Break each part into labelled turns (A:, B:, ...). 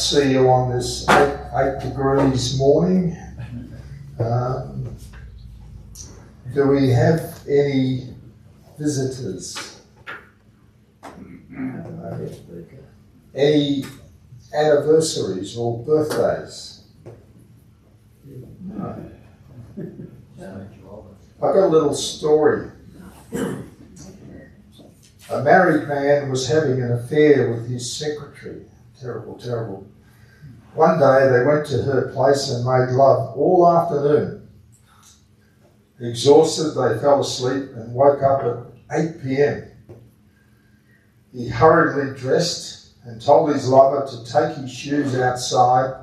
A: see you on this 8 degrees morning. Do we have any visitors? Any anniversaries or birthdays? No. I've got a little story. A married man was having an affair with his secretary. Terrible, terrible. One day they went to her place and made love all afternoon. Exhausted, they fell asleep and woke up at 8 p.m. He hurriedly dressed and told his lover to take his shoes outside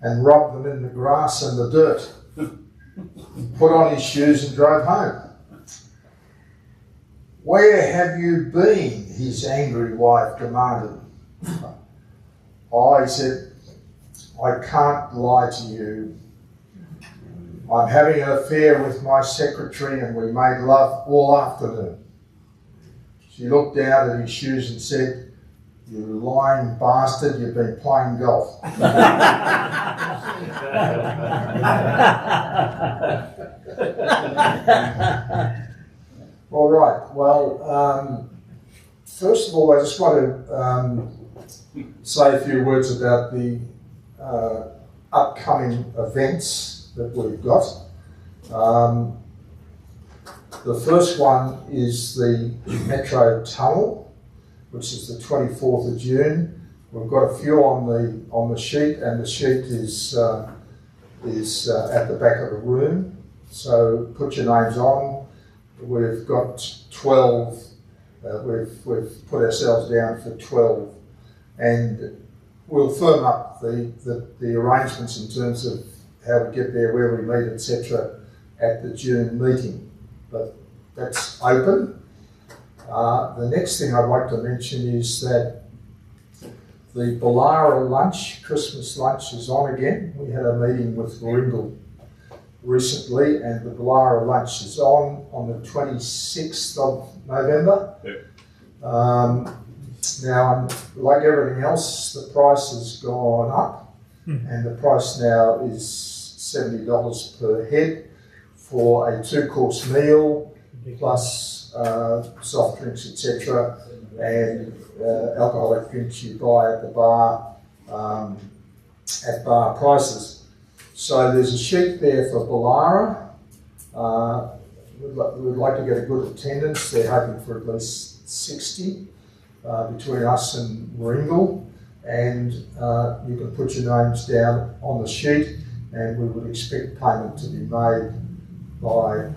A: and rub them in the grass and the dirt. He put on his shoes and drove home. "Where have you been?" his angry wife demanded. He said, "I can't lie to you. I'm having an affair with my secretary and we made love all afternoon." She looked down at his shoes and said, "You lying bastard, you've been playing golf." All right, well, first of all, I just want to say a few words about the upcoming events that we've got. The first one is the Metro Tunnel, which is the 24th of June. We've got a few on the sheet, and the sheet is at the back of the room. So put your names on. We've got 12. We've put ourselves down for 12, and we'll firm up the arrangements in terms of how to get there, where we meet, etc. at the June meeting. But that's open. The next thing I'd like to mention is that the Ballara lunch, Christmas lunch, is on again. We had a meeting with Warringal recently, and the Ballara lunch is on the 26th of November.
B: Yep.
A: Now, like everything else, the price has gone up, and the price now is $70 per head for a 2-course meal, plus soft drinks, etc., and alcoholic drinks you buy at the bar at bar prices. So there's a sheet there for Ballara. We'd like to get a good attendance. They're hoping for at least 60 between us and Warringal, and you can put your names down on the sheet, and we would expect payment to be made by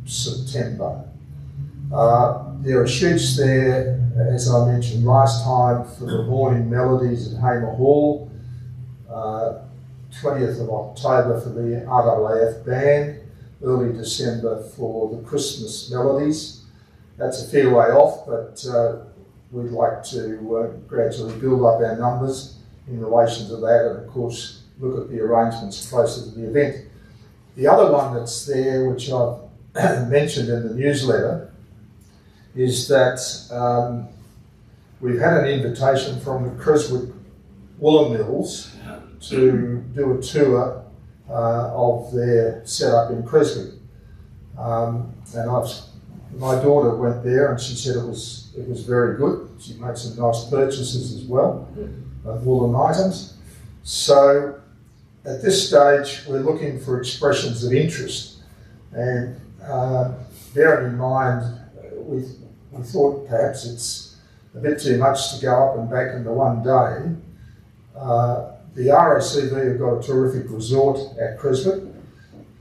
A: September. There are sheets there, as I mentioned last time, for the morning melodies at Hamer Hall, 20th of October for the RSL band, early December for the Christmas melodies. That's a fair way off, but we'd like to gradually build up our numbers in relation to that, and of course look at the arrangements closer to the event. The other one that's there, which I've mentioned in the newsletter, is that we've had an invitation from the Creswick Woolen Mills to do a tour of their setup in Creswick. And my daughter went there and she said it was very good. She made some nice purchases as well of woolen items. So at this stage we're looking for expressions of interest, and bearing in mind we thought perhaps it's a bit too much to go up and back into one day. The RACV have got a terrific resort at Creswick,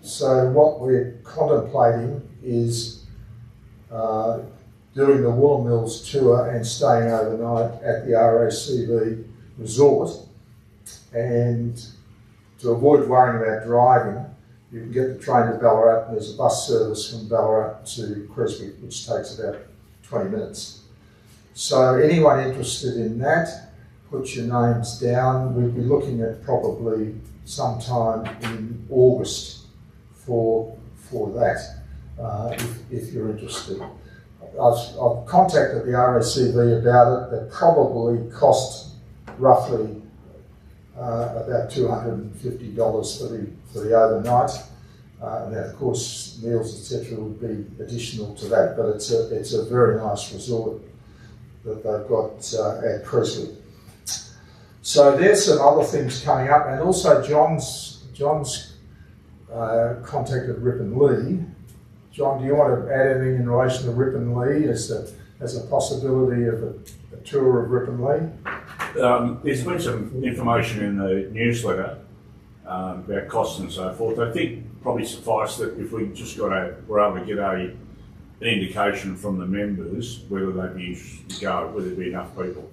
A: so what we're contemplating is doing the Woolen Mills tour and staying overnight at the RACV resort. And to avoid worrying about driving, you can get the train to Ballarat, and there's a bus service from Ballarat to Creswick, which takes about 20 minutes. So anyone interested in that, put your names down. We'll be looking at probably sometime in August for that, if you're interested. I've contacted the RACV about it. They probably cost roughly about $250 for the overnight. And then of course meals etc. would be additional to that, but it's a very nice resort that they've got at Presley. So there's some other things coming up, and also John's contacted Rip and Lee. John, do you want to add anything in relation to Rip and Lee as a possibility of a tour of Rip and Lee?
B: There's been some information in the newsletter about costs and so forth. I think probably suffice that if we just were able to get an indication from the members whether they'd be interested to go, whether there'd be enough people.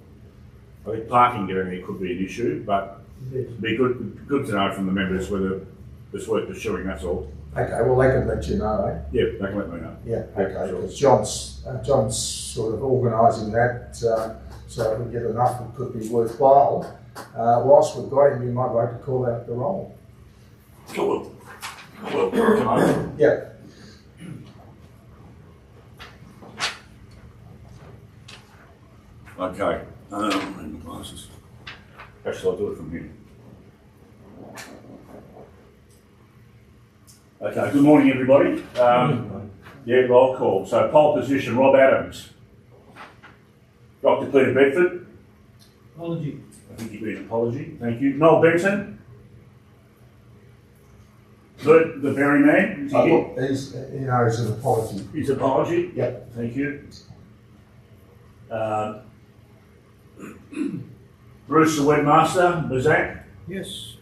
B: I think parking down there could be an issue, but it'd be good to know from the members whether it's worth pursuing, that's all.
A: Okay, well they can let you know, eh?
B: Yeah, they can let me know.
A: Yeah, okay, because John's sort of organising that, so if we get enough it could be worthwhile. Whilst we've got him, you might like to call out the roll.
B: Cool. Can I?
A: Yeah.
B: Okay. Glasses. Actually, I'll do it from here. Okay. Good morning, everybody. Yeah, roll call. So, poll position: Rob Adams, Dr. Peter Bedford.
C: Apology.
B: I think you've been an apology. Thank you. Noel Benson. The very man.
A: He's an apology.
B: His apology.
A: Yep.
B: Thank you. Bruce the webmaster, Bazak.
C: Yes.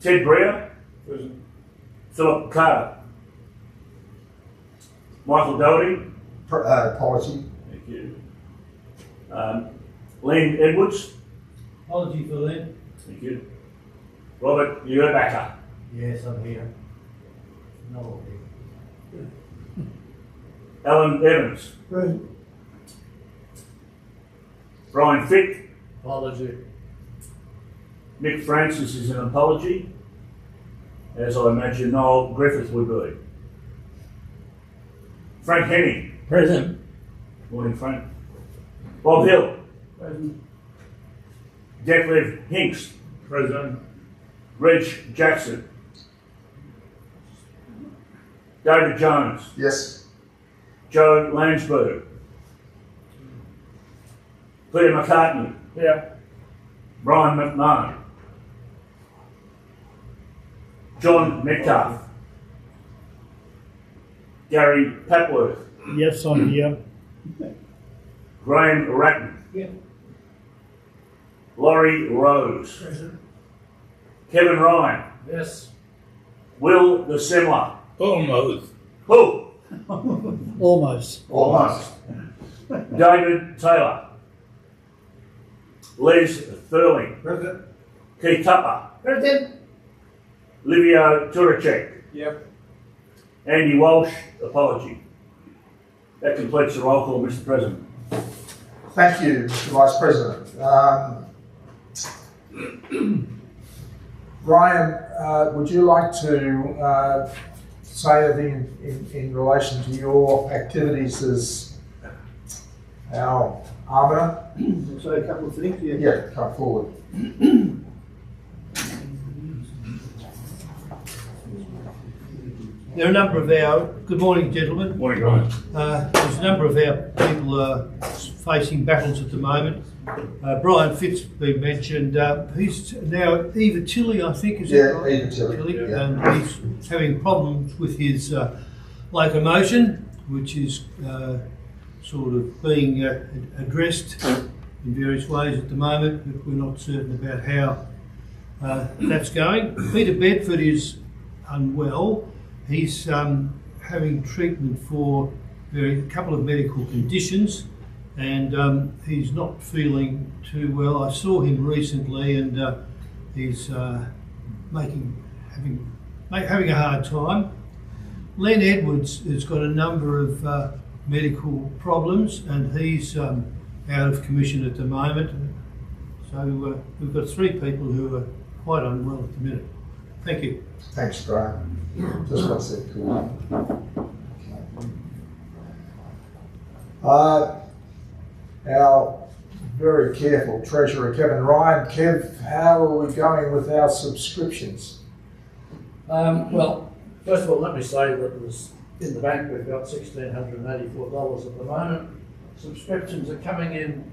B: Ted Breer. Present. Philip Carter. Michael Doherty.
A: Apology.
B: Thank you. Len Edwards.
C: Apology for that.
B: Thank you. Robert Yerbacker.
C: Yes, I'm here. No.
B: Alan Evans.
C: Present.
B: Brian Fick.
C: Apology.
B: Mick Francis is an apology, as I imagine Noel Griffith would be. Frank Henning.
C: Present.
B: Morning, Frank. Bob Hill.
C: Present.
B: Detlef Hinks.
C: Present.
B: Reg Jackson. David Jones.
A: Yes.
B: Joe Landsberg. Peter McCartney.
C: Yeah.
B: Brian McMahon. John Metcalf. Gary Papworth.
C: Yes, I'm here.
B: Graham Ratton.
C: Yeah.
B: Laurie Rose.
C: Present.
B: Kevin Ryan.
C: Yes.
B: Will the Semler.
C: Almost.
B: Who?
C: Almost.
B: David Taylor. Les Thurling.
C: Present.
B: Keith Tupper.
C: Present.
B: Livio Turacek.
C: Yep.
B: Andy Walsh, apology. That completes the roll call, Mr. President.
A: Thank you, Mr. Vice President. Brian, would you like to say anything in relation to your activities as our armour?
C: So a couple of things, yeah.
A: Yeah, come forward.
C: There are a number of our, good morning gentlemen.
B: Morning, Brian.
C: There's a number of our people facing battles at the moment. Brian Fitz been mentioned. He's now Eva Tilley, I think, is that right?
A: Eva Tilley. Yeah.
C: And he's having problems with his locomotion, which is sort of being addressed in various ways at the moment, but we're not certain about how that's going. Peter Bedford is unwell. He's having treatment for a couple of medical conditions, and he's not feeling too well. I saw him recently, and he's having a hard time. Len Edwards has got a number of medical problems, and he's out of commission at the moment. So we've got three people who are quite unwell at the minute. Thank you.
A: Thanks, Brian. Just one sec. Our very careful Treasurer Kevin Ryan. Kev, how are we going with our subscriptions?
D: Well, first of all, let me say that in the bank we've got $1,684 at the moment. Subscriptions are coming in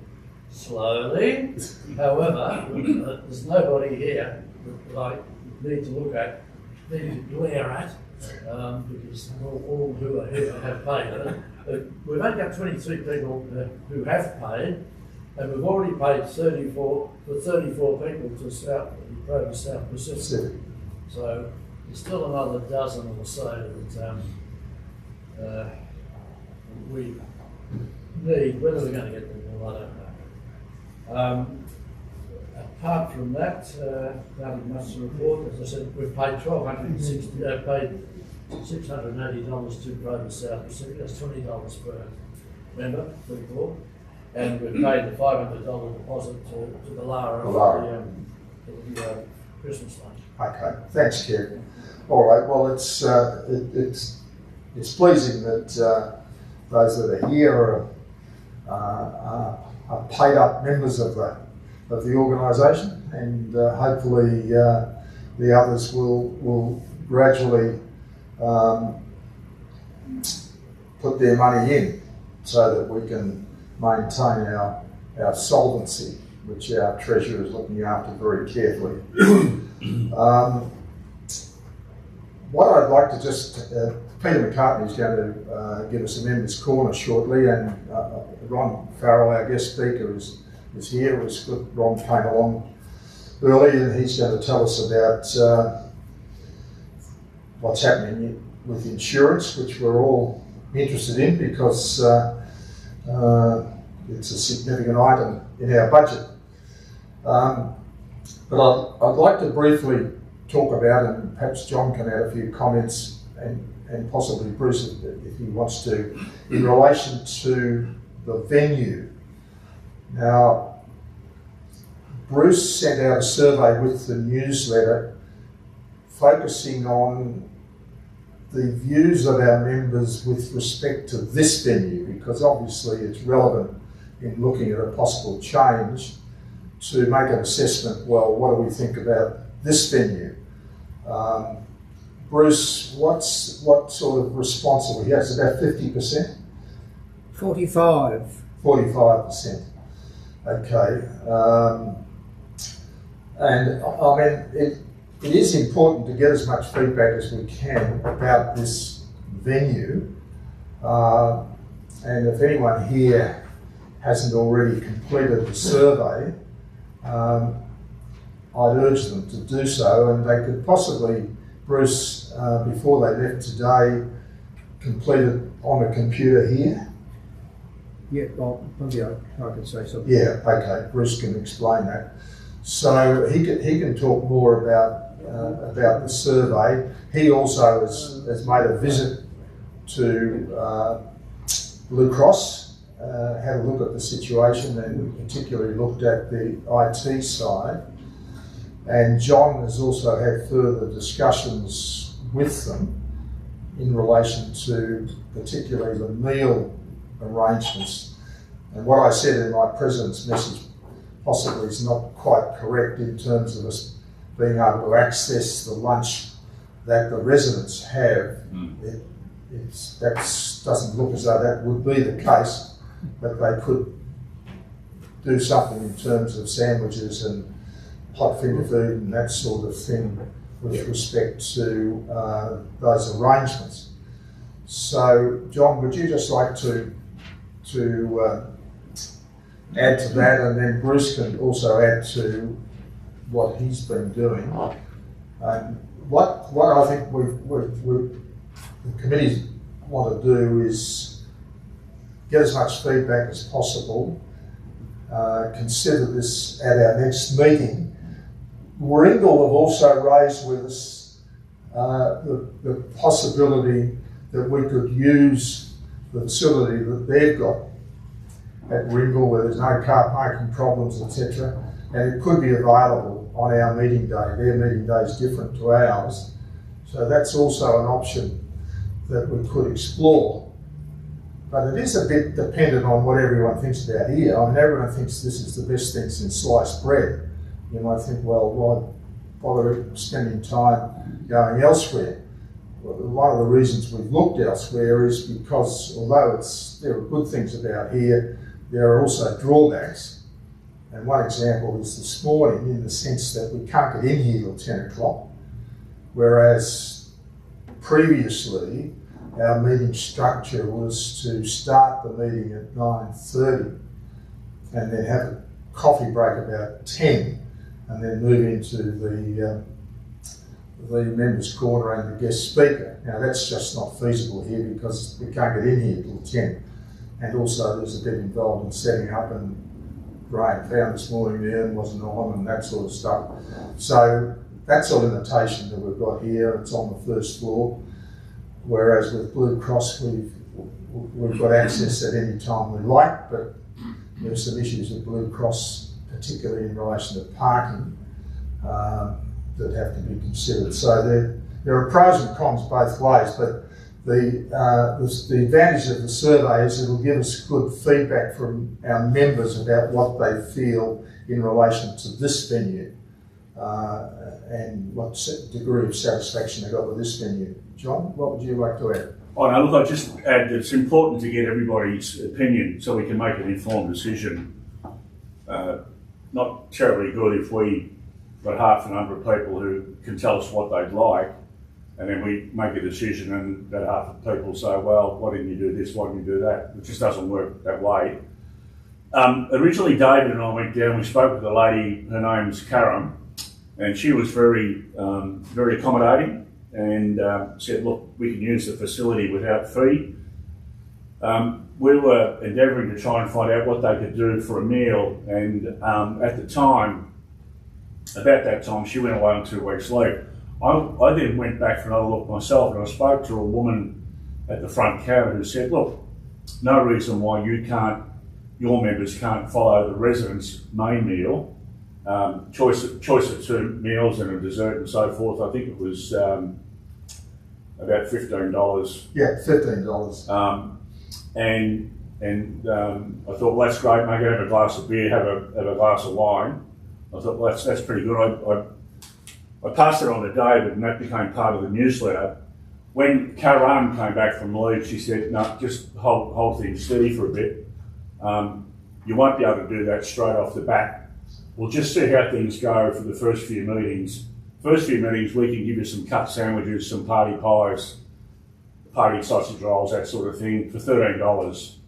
D: slowly. However, there's nobody here that I need to look at, need to glare at, because all who are here have paid. We've only got 23 people who have paid, and we've already paid 34 people to South Pacific. So there's still another dozen or so that we need. Whether we're going to get them all, I don't know. Apart from that, nothing much to report. As I said, we've paid $680 to Grover South Pacific. That's $20 per member, for and we've paid the $500 deposit to the Lara for the Christmas lunch.
A: Okay, thanks, Kev. All right. Well, it's pleasing that those that are here are paid up members of the organisation, and hopefully the others will gradually put their money in so that we can maintain our solvency, which our Treasurer is looking after very carefully. What I'd like to just, Peter McCartney is going to give us a Members' Corner shortly, and Ron Farrel, our guest speaker, is here. It was good Ron came along early, and he's going to tell us about what's happening with insurance, which we're all interested in because it's a significant item in our budget. But I'd like to briefly talk about, and perhaps John can add a few comments, and possibly Bruce if he wants to, in relation to the venue. Now, Bruce sent out a survey with the newsletter focusing on the views of our members with respect to this venue, because obviously it's relevant in looking at a possible change to make an assessment, well, what do we think about this venue? Bruce, what sort of response have we had? It's about 50%?
E: 45.
A: 45%. Okay. And I mean, it is important to get as much feedback as we can about this venue. And if anyone here hasn't already completed the survey, I'd urge them to do so, and they could possibly, Bruce, before they left today, complete it on a computer here.
E: Yeah, well, maybe I can say something.
A: Yeah, okay, Bruce can explain that. So he can talk more about the survey. He also has made a visit to Blue Cross, had a look at the situation, and particularly looked at the IT side. And John has also had further discussions with them in relation to particularly the meal arrangements. And what I said in my President's message possibly is not quite correct in terms of us being able to access the lunch that the residents have. That doesn't look as though that would be the case, but they could do something in terms of sandwiches and hot finger food and that sort of thing with respect to those arrangements. So, John, would you just like to add to that, and then Bruce can also add to what he's been doing. What I think the committees want to do is get as much feedback as possible, consider this at our next meeting. Warringal have also raised with us the possibility that we could use the facility that they've got at Warringal, where there's no car parking problems, etc. And it could be available on our meeting day. Their meeting day is different to ours. So that's also an option that we could explore. but it is a bit dependent on what everyone thinks about here. I mean, everyone thinks this is the best thing since sliced bread. You might think, well, why bother spending time going elsewhere? Well, one of the reasons we've looked elsewhere is because although there are good things about here, there are also drawbacks. And one example is this morning, in the sense that we can't get in here till 10 o'clock, whereas previously our meeting structure was to start the meeting at 9:30 and then have a coffee break about 10 and then move into the members' corner and the guest speaker. Now that's just not feasible here because we can't get in here till 10. And also there's a bit involved in setting up, and Graham found this morning the urn wasn't on and that sort of stuff. So that's a limitation that we've got here. It's on the first floor, whereas with Blue Cross we've got access at any time we like, but there's some issues with Blue Cross, particularly in relation to parking, that have to be considered. So there are pros and cons both ways, but the advantage of the survey is it'll give us good feedback from our members about what they feel in relation to this venue and what degree of satisfaction they got with this venue. John, what would you like to add?
B: Oh no, look, I just add that it's important to get everybody's opinion so we can make an informed decision. Not terribly good if we got half the number of people who can tell us what they'd like, and then we make a decision and that half of people say, well, why didn't you do this, why didn't you do that? It just doesn't work that way. Originally David and I went down, we spoke with a lady, her name's Karen, and she was very accommodating and said, look, we can use the facility without fee. We were endeavouring to try and find out what they could do for a meal, and at the time, about that time, she went away on 2 weeks leave. I then went back for another look myself, and I spoke to a woman at the front counter who said, look, no reason why your members can't follow the residents' main meal, choice of 2 meals and a dessert and so forth. I think it was about $15.
A: Yeah, $15.
B: And I thought, well, that's great, mate, have a glass of beer, have a glass of wine. I thought, well, that's pretty good. I passed it on to David, and that became part of the newsletter. When Karen came back from leave, she said, no, just hold things steady for a bit. You won't be able to do that straight off the bat. We'll just see how things go for the first few meetings. First few meetings, we can give you some cut sandwiches, some party pies, party sausage rolls, that sort of thing, for $13.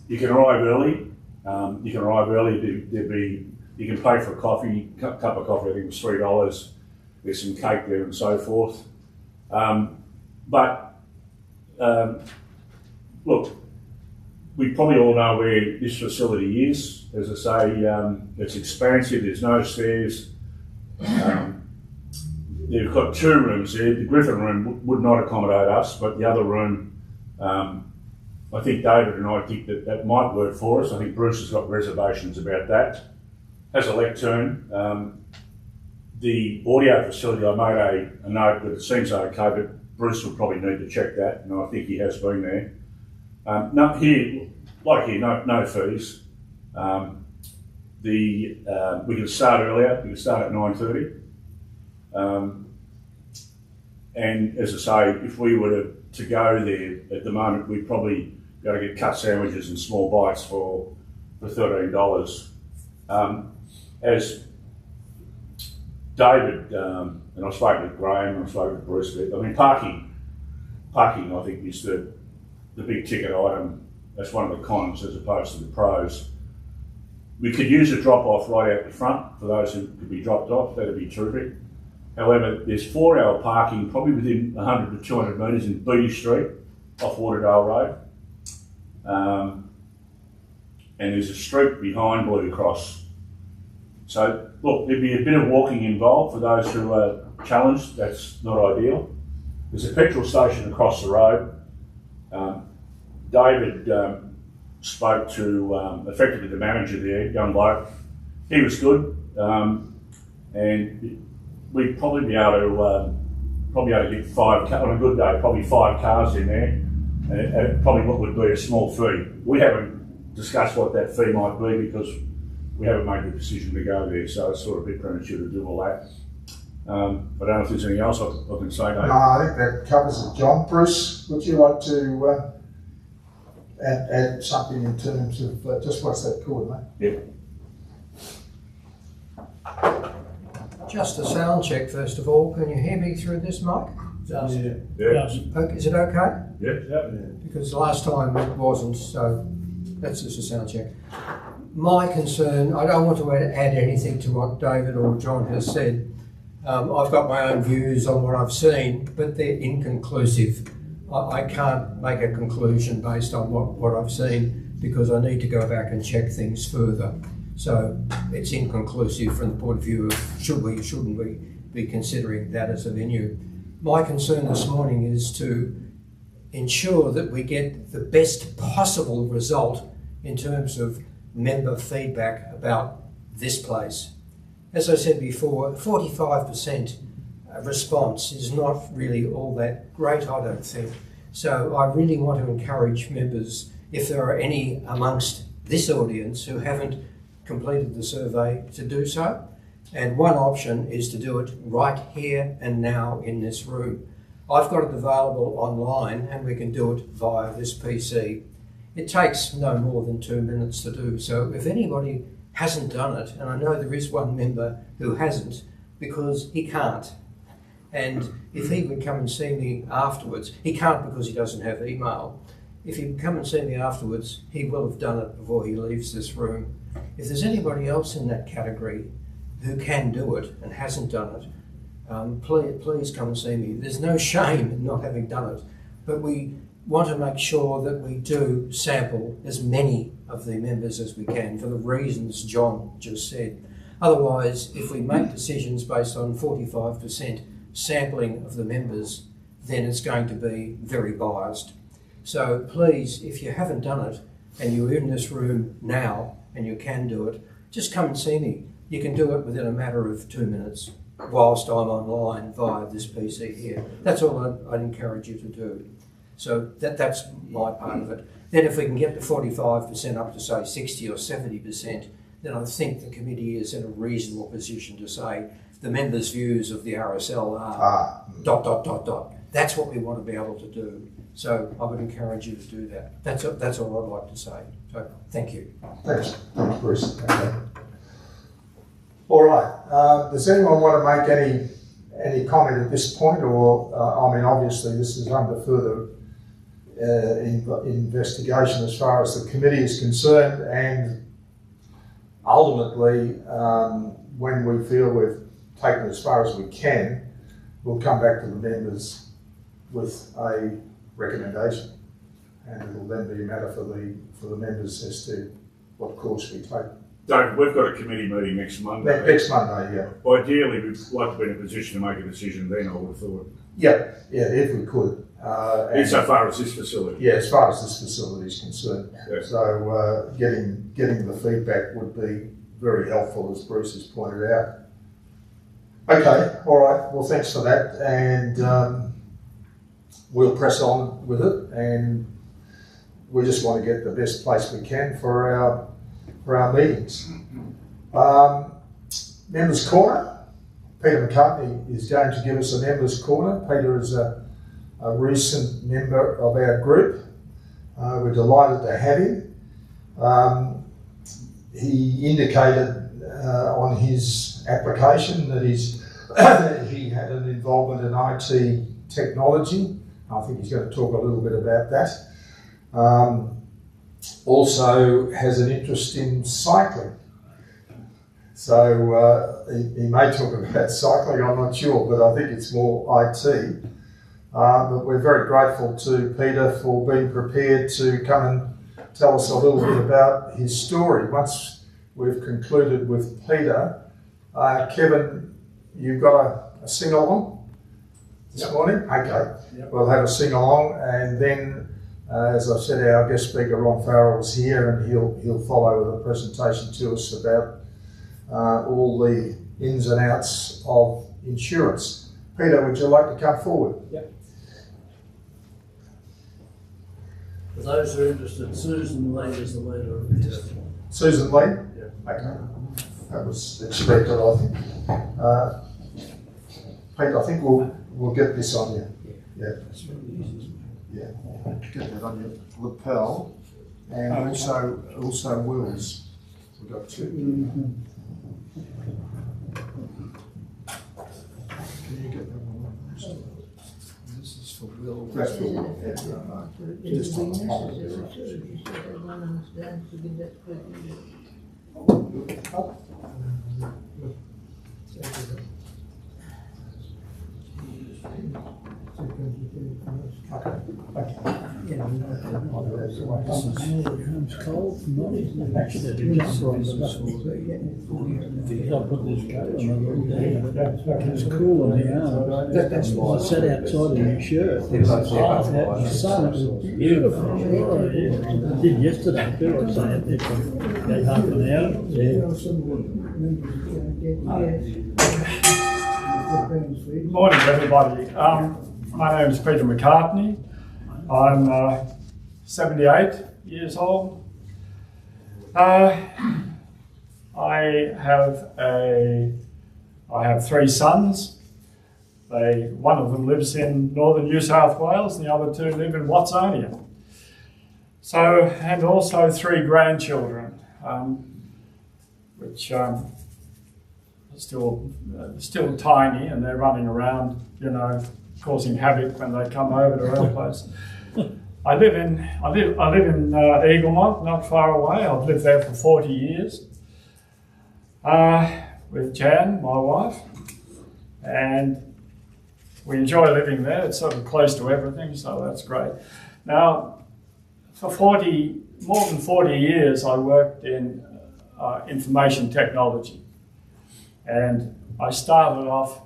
B: You can arrive early. You can pay for a coffee, cup of coffee, I think it was $3. There's some cake there and so forth. Look, we probably all know where this facility is. As I say, it's expansive, there's no stairs. They've got 2 rooms there. The Griffin room would not accommodate us, but the other room, I think David and I think that might work for us. I think Bruce has got reservations about that. Has a lectern. The audio facility, I made a note that it seems okay, but Bruce would probably need to check that, and I think he has been there. No fees. We can start earlier. We can start at 9:30. And as I say, if we were to go there at the moment, we'd probably go to get cut sandwiches and small bites for $13. As David, and I spoke with Graham and I spoke with Bruce, I mean, parking I think is the big ticket item. That's one of the cons as opposed to the pros. We could use a drop-off right out the front for those who could be dropped off. That'd be terrific. However, there's 4-hour parking probably within 100 to 200 metres in Beatty Street off Waterdale Road. And there's a street behind Blue Cross. So, look, there'd be a bit of walking involved for those who are challenged. That's not ideal. There's a petrol station across the road. David spoke to effectively the manager there, young bloke. He was good, and we'd probably be able to get 5 cars on a good day, probably 5 cars in there. and probably what would be a small fee. We haven't discussed what that fee might be because we haven't made the decision to go there, so it's sort of a bit premature to do all that. I don't know if there's anything else I can say, Dave.
A: No, I think that covers it. John, Bruce, would you like to add something in terms of just what's that called, mate?
B: Yep.
E: Just a sound check first of all. Can you hear me through this mic?
D: Just,
B: Yeah.
E: Is it okay?
B: Yeah.
E: Because last time it wasn't, so that's just a sound check. My concern, I don't want to add anything to what David or John has said. I've got my own views on what I've seen, but they're inconclusive. I can't make a conclusion based on what I've seen because I need to go back and check things further. So it's inconclusive from the point of view of should we, shouldn't we be considering that as a venue. My concern this morning is to ensure that we get the best possible result in terms of member feedback about this place. As I said before, 45% response is not really all that great, I don't think. So I really want to encourage members, if there are any amongst this audience who haven't completed the survey, to do so. And one option is to do it right here and now in this room. I've got it available online and we can do it via this PC. It takes no more than 2 minutes to do. So if anybody hasn't done it, and I know there is one member who hasn't because he can't. And if he would come and see me afterwards, he can't because he doesn't have email. If he would come and see me afterwards, he will have done it before he leaves this room. If there's anybody else in that category who can do it and hasn't done it, please come and see me. There's no shame in not having done it, but we want to make sure that we do sample as many of the members as we can for the reasons John just said. Otherwise, if we make decisions based on 45% sampling of the members, then it's going to be very biased. So please, if you haven't done it and you're in this room now and you can do it, just come and see me. You can do it within a matter of 2 minutes whilst I'm online via this PC here. That's all I'd encourage you to do. So that's my part of it. Then if we can get the 45% up to say 60 or 70%, then I think the committee is in a reasonable position to say the members' views of the RSL are ... That's what we want to be able to do. So I would encourage you to do that. That's all I'd like to say. So thank you.
A: Thanks, Bruce. Okay. All right. Does anyone want to make any comment at this point, or I mean, obviously this is under further investigation as far as the committee is concerned, and ultimately, when we feel we've taken as far as we can, we'll come back to the members with a recommendation, and it'll then be a matter for the members as to what course we take.
B: David, we've got a committee meeting next Monday.
A: Next Monday, yeah.
B: Ideally, we'd like to be in a position to make a decision then, I would have thought.
A: Yeah, if we could.
B: Insofar as this facility.
A: Yeah, as far as this facility is concerned.
B: Yeah.
A: So getting the feedback would be very helpful, as Bruce has pointed out. Okay, all right. Well, thanks for that, and we'll press on with it. And we just want to get the best place we can for our meetings. Members' Corner. Peter McCartney is going to give us a Members' Corner. Peter is a recent member of our group. We're delighted to have him. He indicated on his application that he had an involvement in IT technology. I think he's going to talk a little bit about that. Also has an interest in cycling. So he may talk about cycling, I'm not sure, but I think it's more IT. But we're very grateful to Peter for being prepared to come and tell us a little bit about his story. Once we've concluded with Peter, Kevin, you've got a sing-along this morning? Okay, we'll have a sing-along, and then as I said, our guest speaker Ron Farrel is here, and he'll follow with a presentation to us about all the ins and outs of insurance. Peter, would you like to come forward?
F: Yep.
D: For those who are interested, Susan Lee is the leader of the church.
A: Susan Lee?
D: Yeah.
A: Okay. That was expected, I think. Pete, I think we'll get this on you. Yeah. Yeah. Get that on your lapel. And also Will's. We've got two. Can you get that one? This is for Will. That's for Will.
F: It's cool on the arm. That's why I sat outside in your shirt. The sun was beautiful. Oh, yeah. I did yesterday too. I sat out there for about half an hour.
G: Good morning, everybody. My name is Peter McCartney. I'm 78 years old. I have three sons. One of them lives in northern New South Wales, and the other two live in Watsonia. And also three grandchildren, which are still tiny, and they're running around, causing havoc when they come over to our place. I live in Eaglemont, not far away. I've lived there for 40 years with Jan, my wife, and we enjoy living there. It's sort of close to everything, so that's great. Now, for more than 40 years, I worked in information technology, and I started off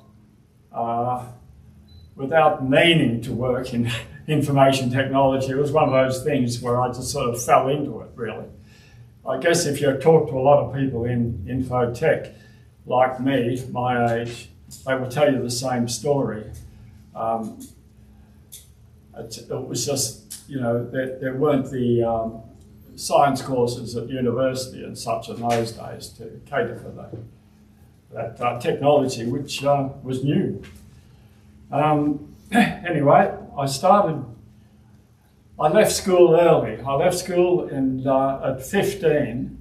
G: without meaning to work in information technology. It was one of those things where I just sort of fell into it, really. I guess if you talk to a lot of people in info tech, like me, my age, they will tell you the same story. It was just, there weren't the science courses at university and such in those days to cater for that technology, which was new. Anyway, I left school early. I left school at 15,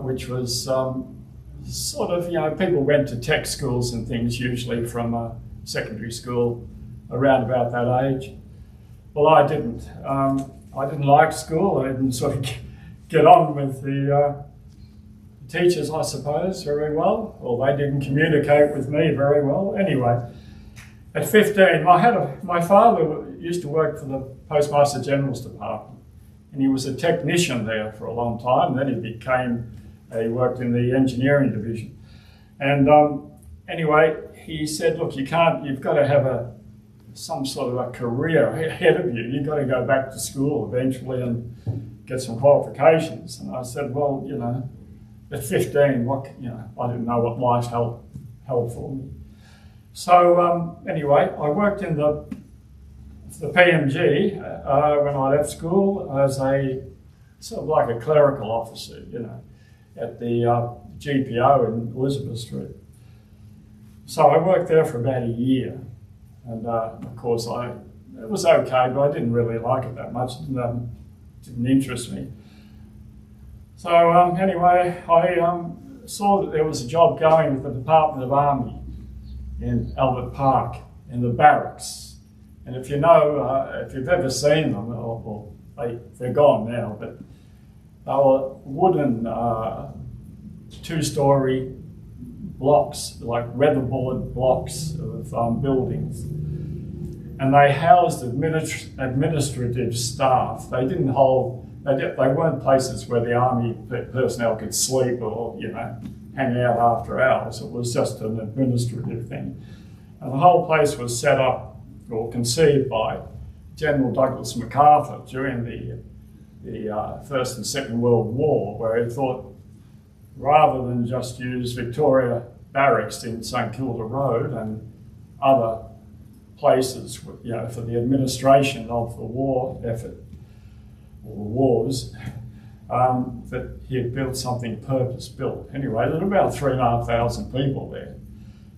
G: which was sort of, people went to tech schools and things usually from secondary school around about that age. Well, I didn't. I didn't like school. I didn't sort of get on with the teachers, I suppose, very well, or they didn't communicate with me very well. Anyway, at 15, my father used to work for the Postmaster General's Department, and he was a technician there for a long time. Then he worked in the engineering division. And anyway, he said, look, you've got to have some sort of a career ahead of you. You've got to go back to school eventually and get some qualifications. And I said, well, at 15, I didn't know what life held for me. So anyway, I worked in the PMG when I left school as a sort of like a clerical officer, at the GPO in Elizabeth Street. So I worked there for about a year, and of course it was okay, but I didn't really like it that much. It didn't interest me. So anyway, I saw that there was a job going with the Department of Army in Albert Park, in the barracks. And if you've ever seen them, they're gone now, but they were wooden two-storey blocks, like weatherboard blocks of buildings. And they housed administrative staff. They weren't places where the army personnel could sleep or, hang out after hours. It was just an administrative thing. And the whole place was set up or conceived by General Douglas MacArthur during the First and Second World War, where he thought rather than just use Victoria Barracks in St Kilda Road and other places, for the administration of the war effort, or wars, that he had built something purpose-built. Anyway, there were about 3,500 people there.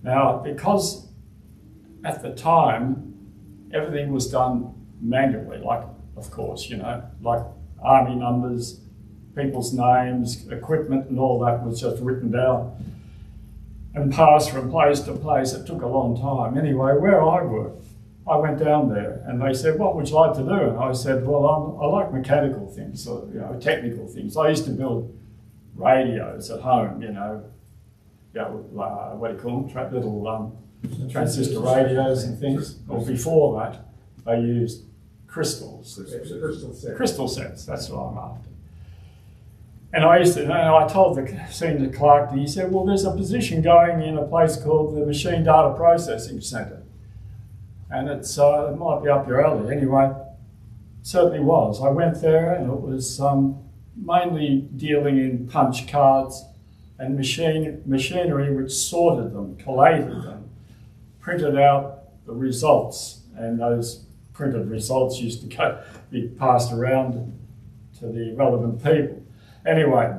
G: Now, because at the time, everything was done manually, like, of course, you know, like army numbers, people's names, equipment and all that was just written down and passed from place to place. It took a long time. Anyway, where I worked, I went down there and they said, what would you like to do? And I said, well, I like mechanical things, or, you know, technical things. I used to build radios at home, you know, what do you call them? Little transistor radios and things. Or before that, they used crystals. Crystal sets, that's what I'm after. And I told the senior clerk, he said, well, there's a position going in a place called the Machine Data Processing Centre. And it might be up your alley. Anyway, it certainly was. I went there and it was mainly dealing in punch cards and machinery which sorted them, collated them, printed out the results, and those printed results used to be passed around to the relevant people. Anyway,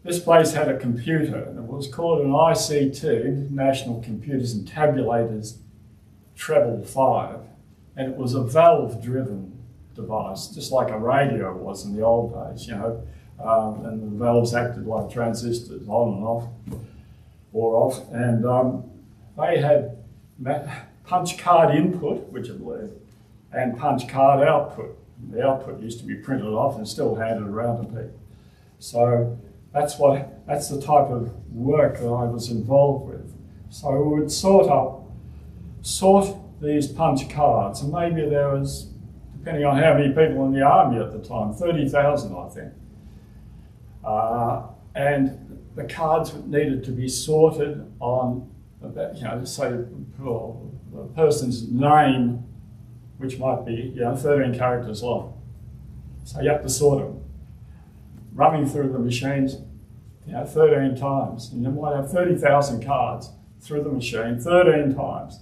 G: this place had a computer, and it was called an IC2, National Computers and Tabulators Treble 5, and it was a valve-driven device, just like a radio was in the old days, you know, and the valves acted like transistors, on and off, or off, and they had punch card input, which I believe, and punch card output. The output used to be printed off and still handed around to people. So that's the type of work that I was involved with. So we would sort these punch cards, and maybe there was, depending on how many people in the army at the time, 30,000 I think. And the cards needed to be sorted on, you know, say, the person's name, which might be, you know, 13 characters long. So you have to sort them, running through the machines, you know, 13 times. And you might have 30,000 cards through the machine 13 times.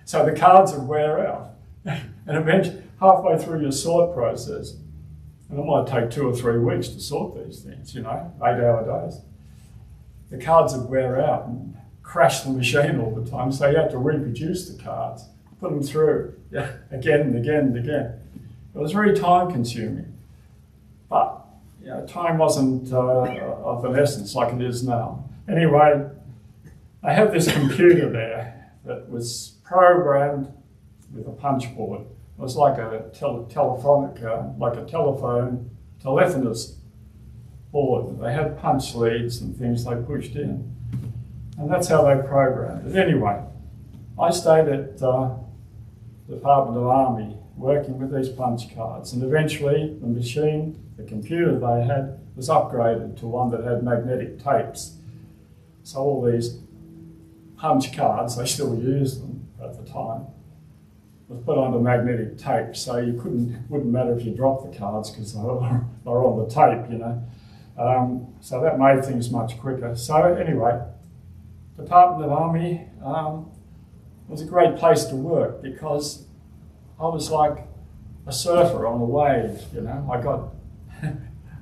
G: So the cards would wear out. And eventually, halfway through your sort process, and it might take 2 or 3 weeks to sort these things, you know, 8-hour days. The cards would wear out and crash the machine all the time, so you had to reproduce the cards, put them through, yeah, again and again and again. It was very time consuming, but you know, time wasn't of an essence like it is now. Anyway, I had this computer there that was programmed with a punch board. It was like a telephonos board. They had punch leads and things they pushed in. And that's how they programmed it. Anyway, I stayed at the Department of Army working with these punch cards, and eventually the machine, the computer they had, was upgraded to one that had magnetic tapes. So all these punch cards, they still used them at the time, was put onto magnetic tape, so you wouldn't matter if you dropped the cards because they were on the tape, you know. So that made things much quicker. So anyway, Department of Army was a great place to work because I was like a surfer on a wave, you know.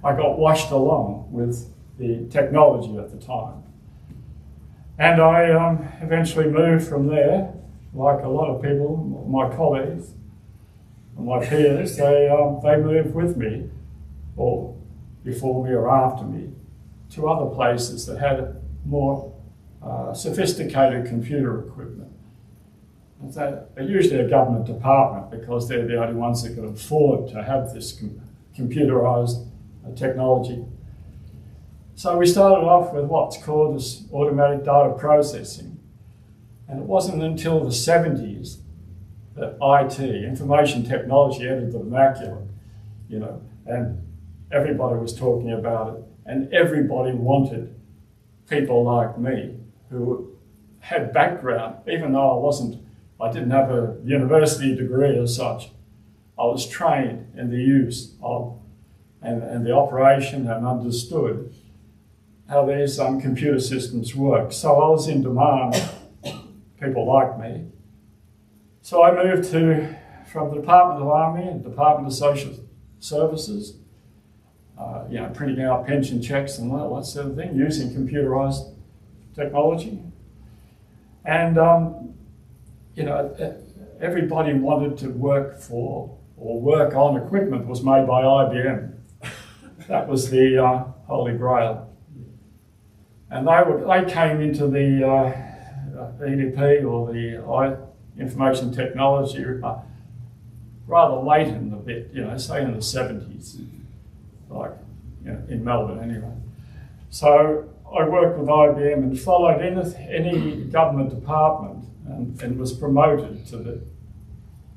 G: I got washed along with the technology at the time. And I eventually moved from there, like a lot of people, my colleagues and my peers, they moved with me, or before me or after me, to other places that had more sophisticated computer equipment. And they're usually a government department because they're the only ones that can afford to have this computerized technology. So we started off with what's called as automatic data processing. And it wasn't until the 70s that IT, information technology, entered the vernacular, you know, and everybody was talking about it, and everybody wanted people like me who had background, even though I didn't have a university degree as such. I was trained in the use of and the operation and understood how these computer systems work. So I was in demand, people like me. So I moved from the Department of Army and Department of Social services, printing out pension checks and all that sort of thing, using computerised technology. And, everybody wanted to work for or work on equipment was made by IBM. That was the Holy Grail. And they came into the EDP or the information technology rather late in the bit, say in the 70s, like in Melbourne anyway. So I worked with IBM and followed any government department and was promoted to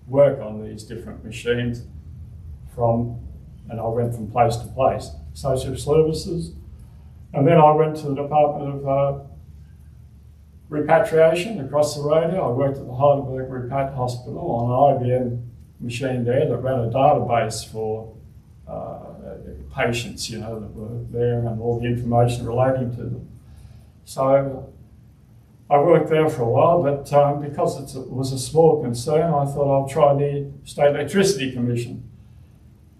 G: work on these different machines and I went from place to place, social services, and then I went to the Department of Repatriation across the road. I worked at the Heidelberg Repat Hospital on an IBM machine there that ran a database for patients, that were there and all the information relating to them. So I worked there for a while, but because it was a small concern, I thought I'll try the State Electricity Commission.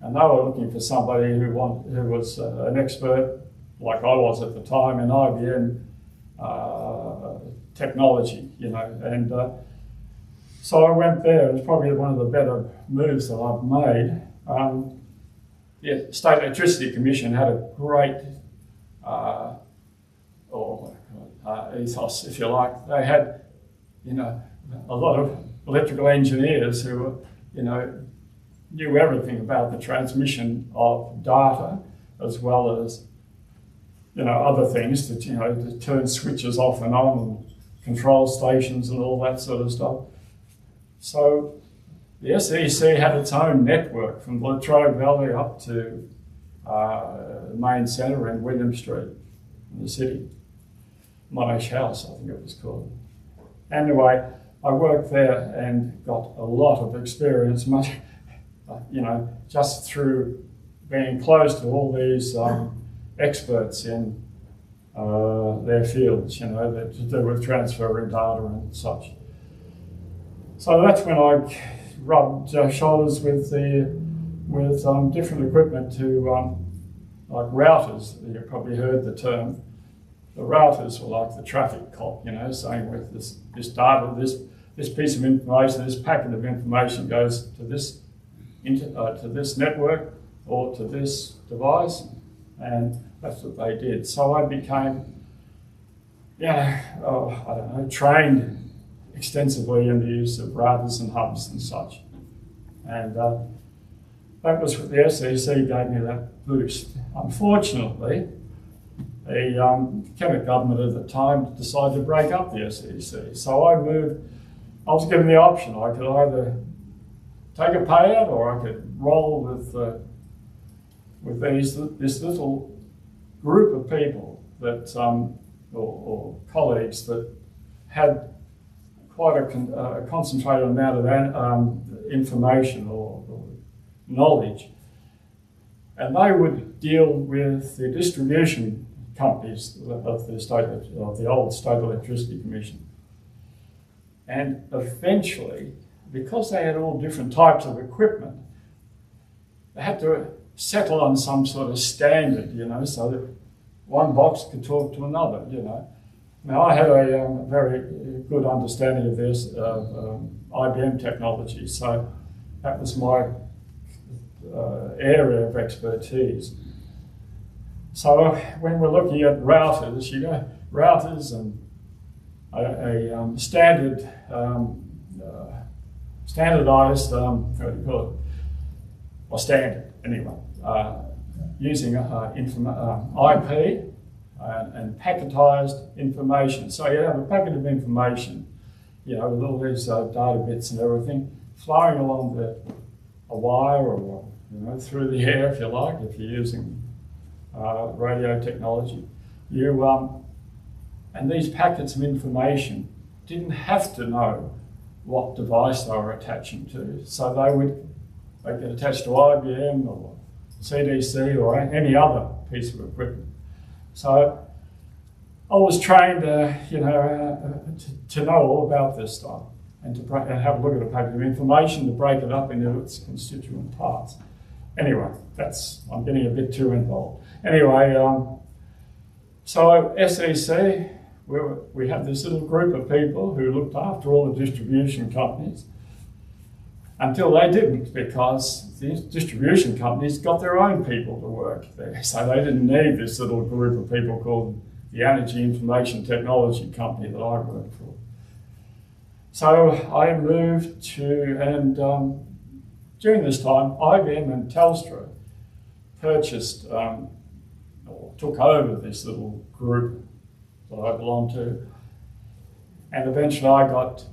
G: And they were looking for somebody who was an expert, like I was at the time, in IBM technology, and so I went there. It was probably one of the better moves that I've made. The State Electricity Commission had a great ethos, if you like. They had, a lot of electrical engineers who were, knew everything about the transmission of data, as well as, other things to turn switches off and on, and control stations and all that sort of stuff. So the SEC had its own network from Latrobe Valley up to the main centre in William Street in the city. Monash House, I think it was called. Anyway, I worked there and got a lot of experience, much, just through being close to all these experts in their fields, that to do with transferring data and such. So that's when I rubbed shoulders with different equipment to like routers. You probably heard the term. The routers were like the traffic cop, saying with this data, this piece of information, this packet of information goes to this network or to this device, and that's what they did. So I became, trained extensively in the use of routers and hubs and such. And that was what the SEC gave me that boost. Unfortunately, the Kennett government at the time decided to break up the SEC. So I was given the option. I could either take a payout or I could roll with this little group of people that, or colleagues that had quite a concentrated amount of information or knowledge. And they would deal with the distribution companies of the old State Electricity Commission. And eventually, because they had all different types of equipment, they had to settle on some sort of standard, so that one box could talk to another, Now, I had a very good understanding of this, IBM technology, so that was my area of expertise. So when we're looking at routers, routers and a standardized, what do you call it? Or standard, anyway, using IP and packetized information. So you have a packet of information, with all these data bits and everything flowing along a wire or through the air, if you like, if you're using radio technology. And these packets of information didn't have to know what device they were attaching to. So they get attached to IBM or CDC or any other piece of equipment. So I was trained, to know all about this stuff and to have a look at a packet of information, to break it up into its constituent parts. Anyway, I'm getting a bit too involved. Anyway, so SEC, we had this little group of people who looked after all the distribution companies until they didn't, because the distribution companies got their own people to work there. So they didn't need this little group of people called the Energy Information Technology Company that I worked for. So I moved to, and during this time, IBM and Telstra purchased, or took over this little group that I belonged to. And eventually I got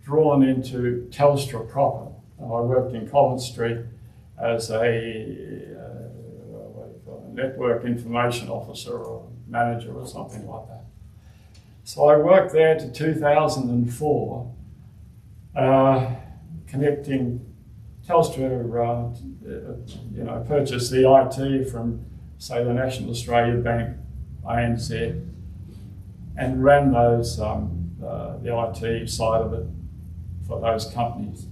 G: drawn into Telstra proper. And I worked in Collins Street as a network information officer or manager or something like that. So I worked there to 2004, connecting Telstra, purchased the IT from, say, the National Australia Bank, ANZ, and ran those, the IT side of it for those companies.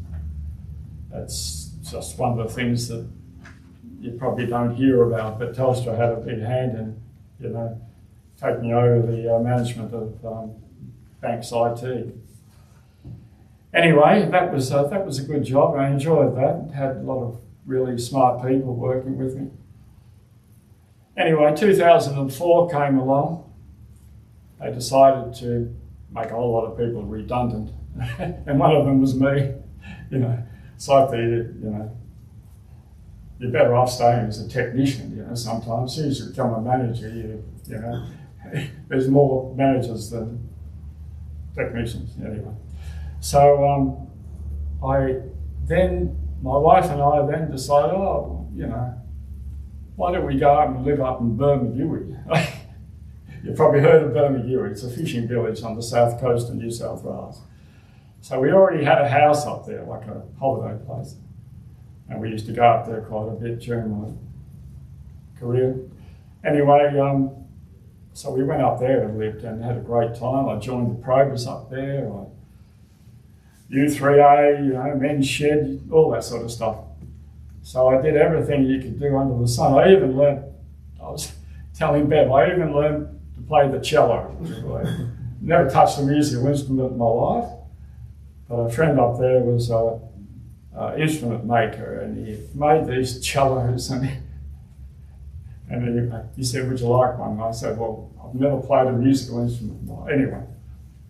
G: That's just one of the things that you probably don't hear about, but Telstra had a big hand in, taking over the management of banks' IT. Anyway, that was a good job. I enjoyed that. Had a lot of really smart people working with me. Anyway, 2004 came along. They decided to make a whole lot of people redundant, and one of them was me. It's like you're better off staying as a technician. Sometimes as soon as you become a manager, there's more managers than technicians. Anyway, so my wife and I then decided, why don't we go up and live up in Bermagui? You've probably heard of Bermagui. It's a fishing village on the south coast of New South Wales. So we already had a house up there, like a holiday place. And we used to go up there quite a bit during my career. Anyway, so we went up there and lived and had a great time. I joined the progress up there, U3A, men's shed, all that sort of stuff. So I did everything you could do under the sun. I was telling Bev, I even learned to play the cello. Never touched a musical instrument in my life, but a friend up there was an instrument maker, and he made these cellos, and he said, would you like one? And I said, well, I've never played a musical instrument. Anyway,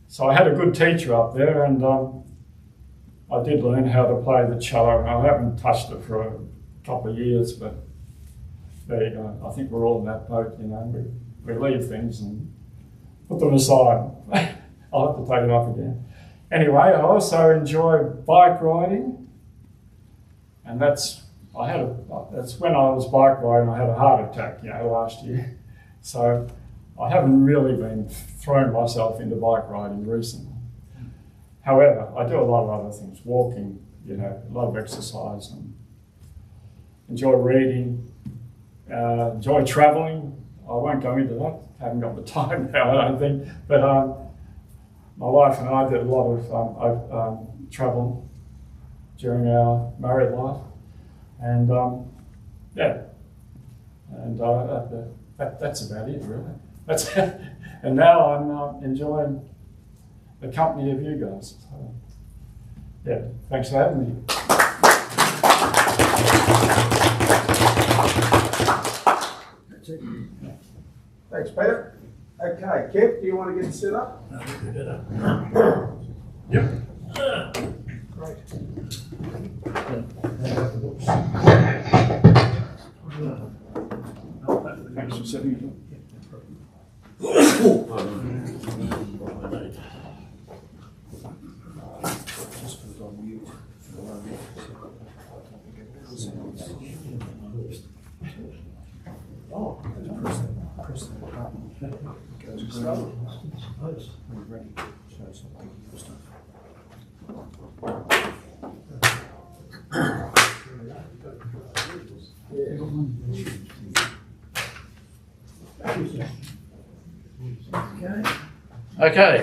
G: so I had a good teacher up there, and I did learn how to play the cello. I haven't touched it for a couple of years, but there you go. I think we're all in that boat, we leave things and put them aside. I'll have to take it up again. Anyway, I also enjoy bike riding, and that's when I was bike riding, I had a heart attack, last year. So I haven't really been throwing myself into bike riding recently. However, I do a lot of other things, walking, a lot of exercise, and enjoy reading, enjoy travelling. I won't go into that, haven't got the time now, I don't think, but my wife and I did a lot of travelling during our married life, and that's about it, really. And now I'm enjoying the company of you guys. So, thanks for having me.
A: Thanks, Peter. Okay, Kev, do you want to get set up?
B: Yep.
A: Great.
B: Thanks for setting it up.
A: Just put it on mute. Oh, press that button. It goes green. We're ready. Show something good stuff.
D: Okay.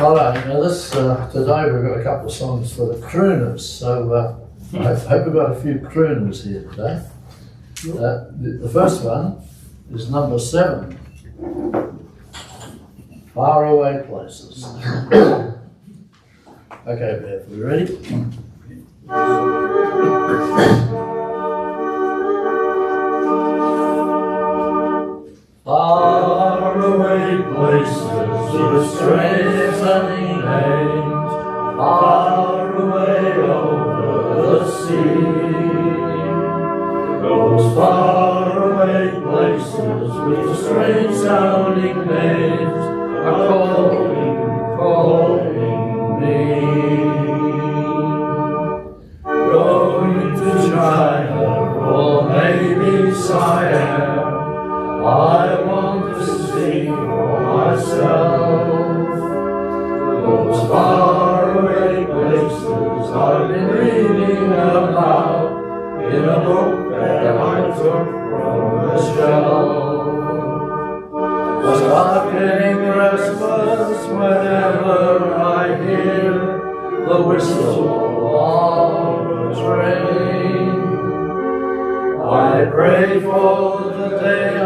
D: Righto, now this, today we've got a couple of songs for the crooners, so I hope we've got a few crooners here today. The first one is number 7, Far Away Places. Okay, Bev, we ready? Far away places with strange sunny names, far away over the sea. Those far away places with strange sounding names are calling me. Going to China or maybe Siam, I want to see for myself those faraway places I've been reading about in a book that I took from the shelf. I start getting restless whenever I hear the whistle of a train. I pray for the day I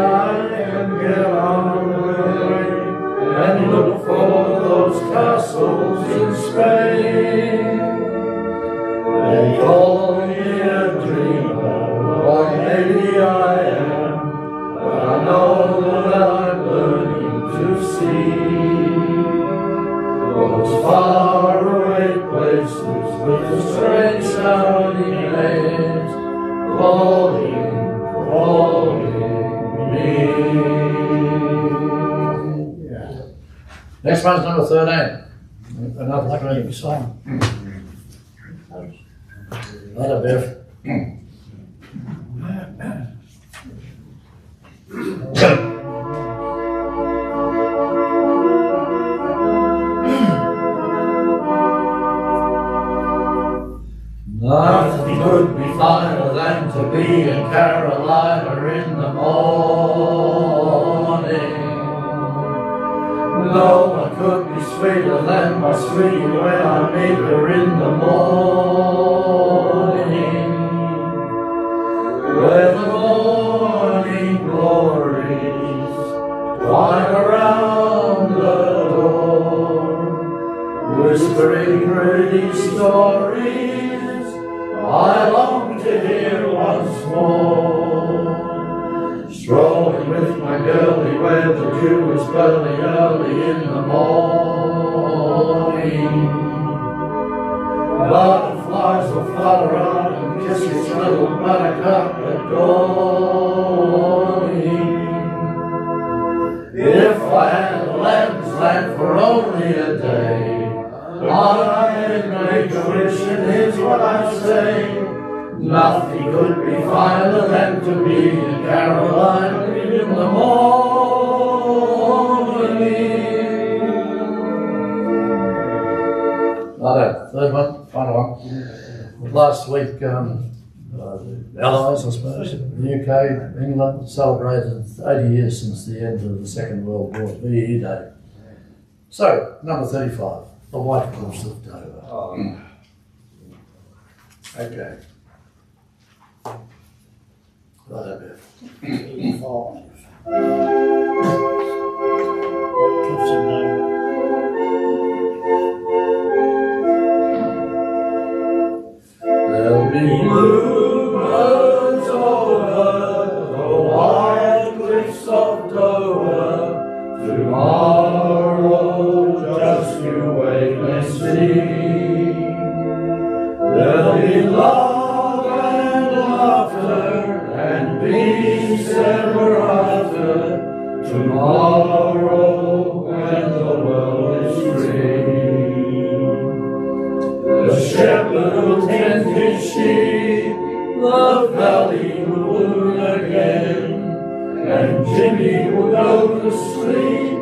D: can get on the train and look for those castles in Spain. They call me a dreamer, or maybe I am, but I know that I'm learning to see those faraway places with the strange sounding names calling me. Next one's number 13. Another dream song. Another Bev. Nothing could be finer than to be in Carolina in the morning. No one could be sweeter than my sweetie when I meet her in the morning. Where the morning glories twine around the door, whispering pretty stories I long to hear once more. Strolling with my girlie where the dew is early in the morning. Butterflies will flutter around and kiss each little buttercup at dawning. If I had a land's land for only a day, I'd make a wish, and here's what I'd say. Nothing could be finer than to be in Carolina in the morning. Righto, third one, final one. Last week, the Allies, I suppose, the UK, England celebrated 80 years since the end of the Second World War, VE Day. So, number 35, the White Cliffs of Dover. Okay. Right up here.
F: 85. Cliffs of Dover.
D: There'll be bluebirds over the white cliffs of Dover tomorrow, just you wait and see. There'll be love and laughter and peace ever after tomorrow when the world is free. The shepherd will tend his sheep, the valley will bloom again, and Jimmy will go to sleep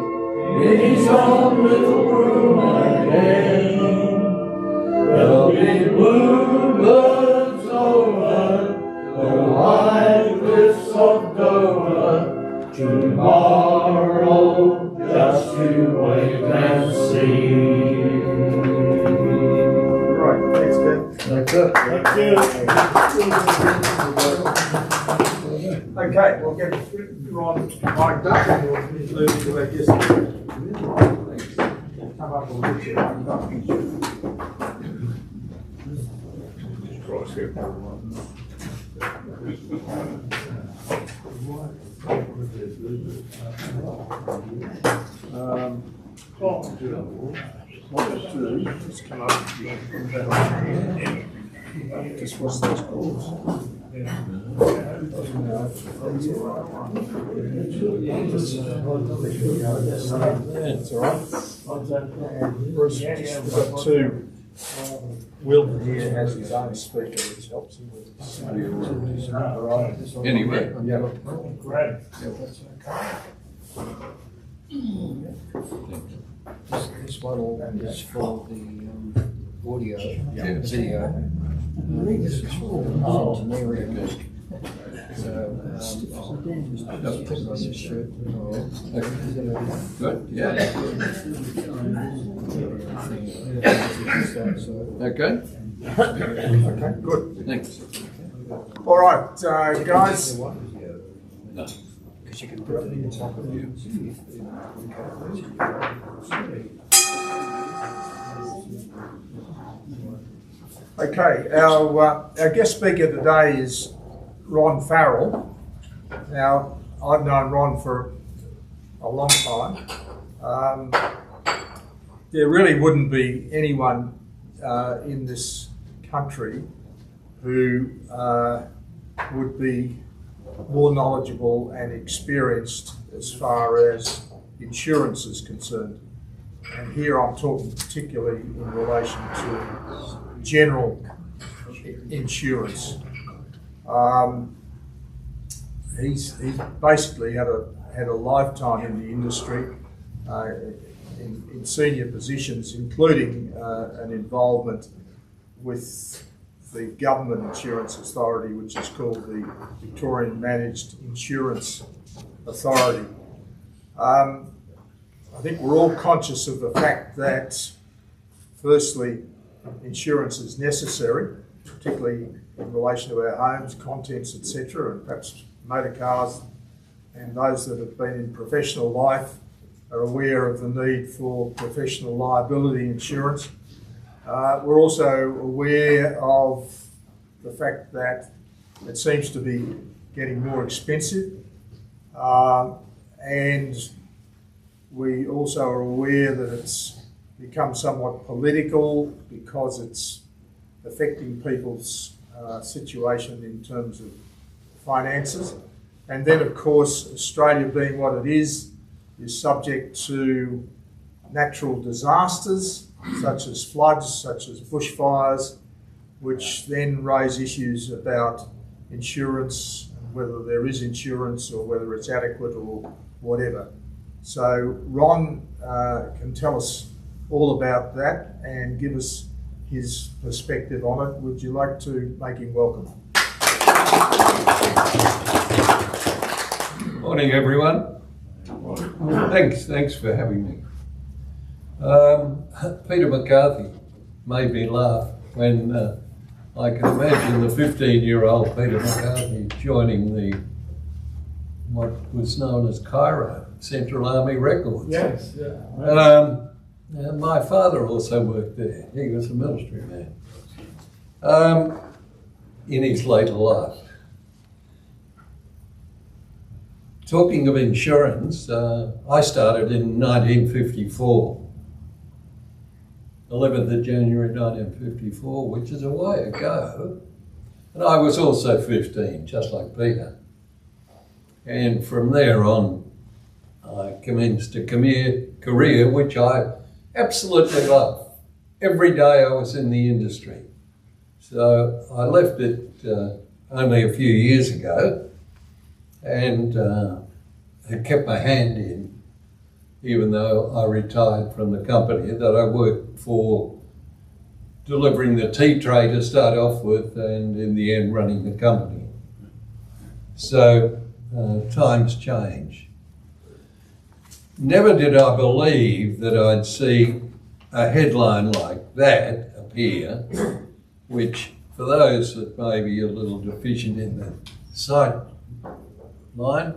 D: in his own little room again. There'll be bluebirds over the white cliffs of Dover tomorrow, just to wait and see.
A: Right, thanks, Ben.
E: That's it.
A: Okay, we'll get Ron mic'd up and we'll move to our guest. Come up and get you mic'd up. Just come up. Just watch those calls. That's all right. Bruce, we've got two. Wilton here has his own speaker, which helps him with his
H: Anyway.
A: Yeah.
D: Great.
E: This one is for the audio,
H: Yes.
E: video. This is for centenarian. So, just put it on your shirt.
H: Good, yeah. Okay,
A: Okay, good.
H: thanks.
A: All right, guys.
H: No.
E: Because you can put it in the top of you.
A: Okay, our guest speaker today is Ron Farrell. Now, I've known Ron for a long time. There really wouldn't be anyone in this country who would be more knowledgeable and experienced as far as insurance is concerned. And here I'm talking particularly in relation to general insurance. He's basically had a lifetime in the industry, in senior positions, including an involvement with the Government Insurance Authority, which is called the Victorian Managed Insurance Authority. I think we're all conscious of the fact that, firstly, insurance is necessary, particularly in relation to our homes, contents, etc., and perhaps motor cars, and those that have been in professional life are aware of the need for professional liability insurance. We're also aware of the fact that it seems to be getting more expensive, and we also are aware that it's become somewhat political because it's affecting people's situation in terms of finances. And then, of course, Australia being what it is subject to natural disasters such as floods, such as bushfires, which then raise issues about insurance, whether there is insurance or whether it's adequate or whatever. So Ron can tell us all about that and give us his perspective on it. Would you like to make him welcome?
H: Morning, everyone. Thanks for having me. Peter McCartney made me laugh when I can imagine the 15-year-old Peter McCartney joining the what was known as Cairo, Central Army Records.
D: Yes, yeah.
H: My father also worked there. He was a military man in his later life. Talking of insurance, I started in 1954, 11th of January 1954, which is a way ago. And I was also 15, just like Peter. And from there on, I commenced a career which I absolutely love. Every day I was in the industry. So I left it only a few years ago and had kept my hand in, even though I retired from the company that I worked for, delivering the tea tray to start off with and in the end running the company. So times change. Never did I believe that I'd see a headline like that appear, which for those that may be a little deficient in the sight line,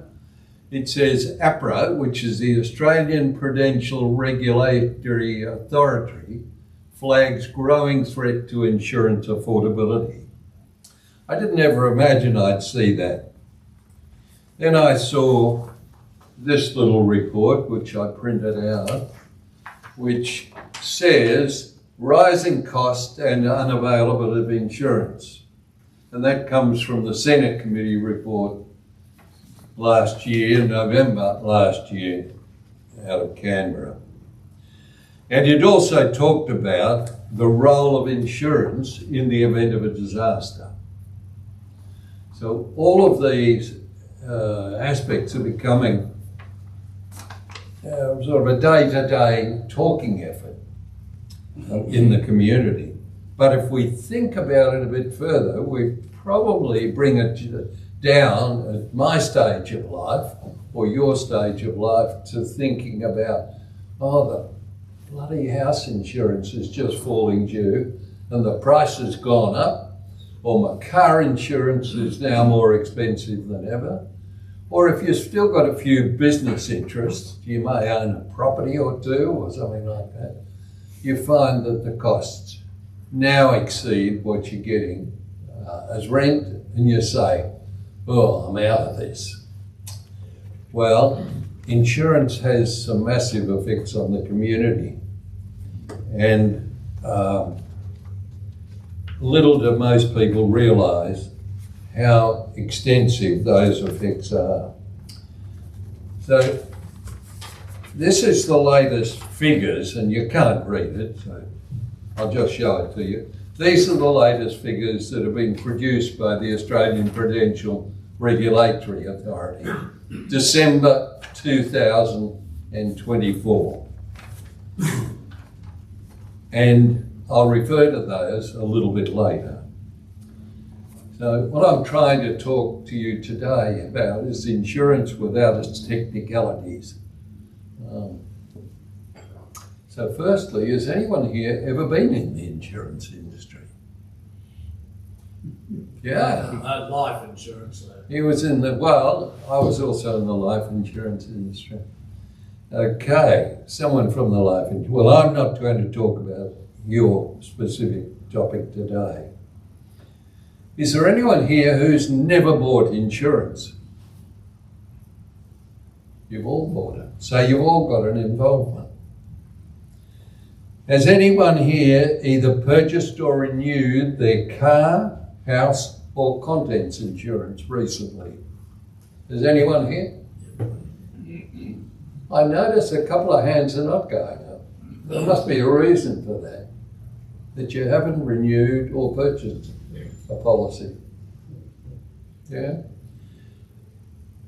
H: it says APRA, which is the Australian Prudential Regulatory Authority, flags growing threat to insurance affordability. I didn't ever imagine I'd see that. Then I saw this little report, which I printed out, which says rising cost and unavailability of insurance. And that comes from the Senate Committee report last year, November last year, out of Canberra. And it also talked about the role of insurance in the event of a disaster. So all of these aspects are becoming sort of a day-to-day talking effort in the community. But if we think about it a bit further, we probably bring it down at my stage of life or your stage of life to thinking about, oh, the bloody house insurance is just falling due and the price has gone up, or my car insurance is now more expensive than ever. Or if you've still got a few business interests, you may own a property or two or something like that, you find that the costs now exceed what you're getting as rent, and you say, oh, I'm out of this. Well, insurance has some massive effects on the community, and little do most people realise how extensive those effects are. So this is the latest figures, and you can't read it, so I'll just show it to you. These are the latest figures that have been produced by the Australian Prudential Regulatory Authority, December 2024. And I'll refer to those a little bit later. So what I'm trying to talk to you today about is insurance without its technicalities. So firstly, has anyone here ever been in the insurance industry? Yeah.
D: Life insurance though.
H: He was in the, well, I was also in the life insurance industry. Okay, someone from the life insurance. Well, I'm not going to talk about your specific topic today. Is there anyone here who's never bought insurance? You've all bought it, so you've all got an involvement. Has anyone here either purchased or renewed their car, house, or contents insurance recently? Is anyone here? I notice a couple of hands are not going up. There must be a reason for that you haven't renewed or purchased a policy. Yeah?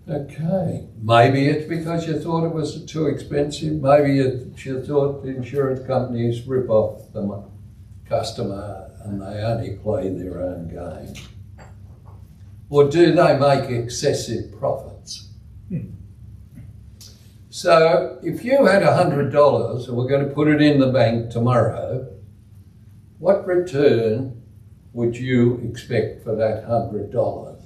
H: Okay. Maybe it's because you thought it was too expensive. Maybe you thought the insurance companies rip off the customer and they only play their own game. Or do they make excessive profits? So if you had $100 and we're going to put it in the bank tomorrow, what return would you expect for that $100?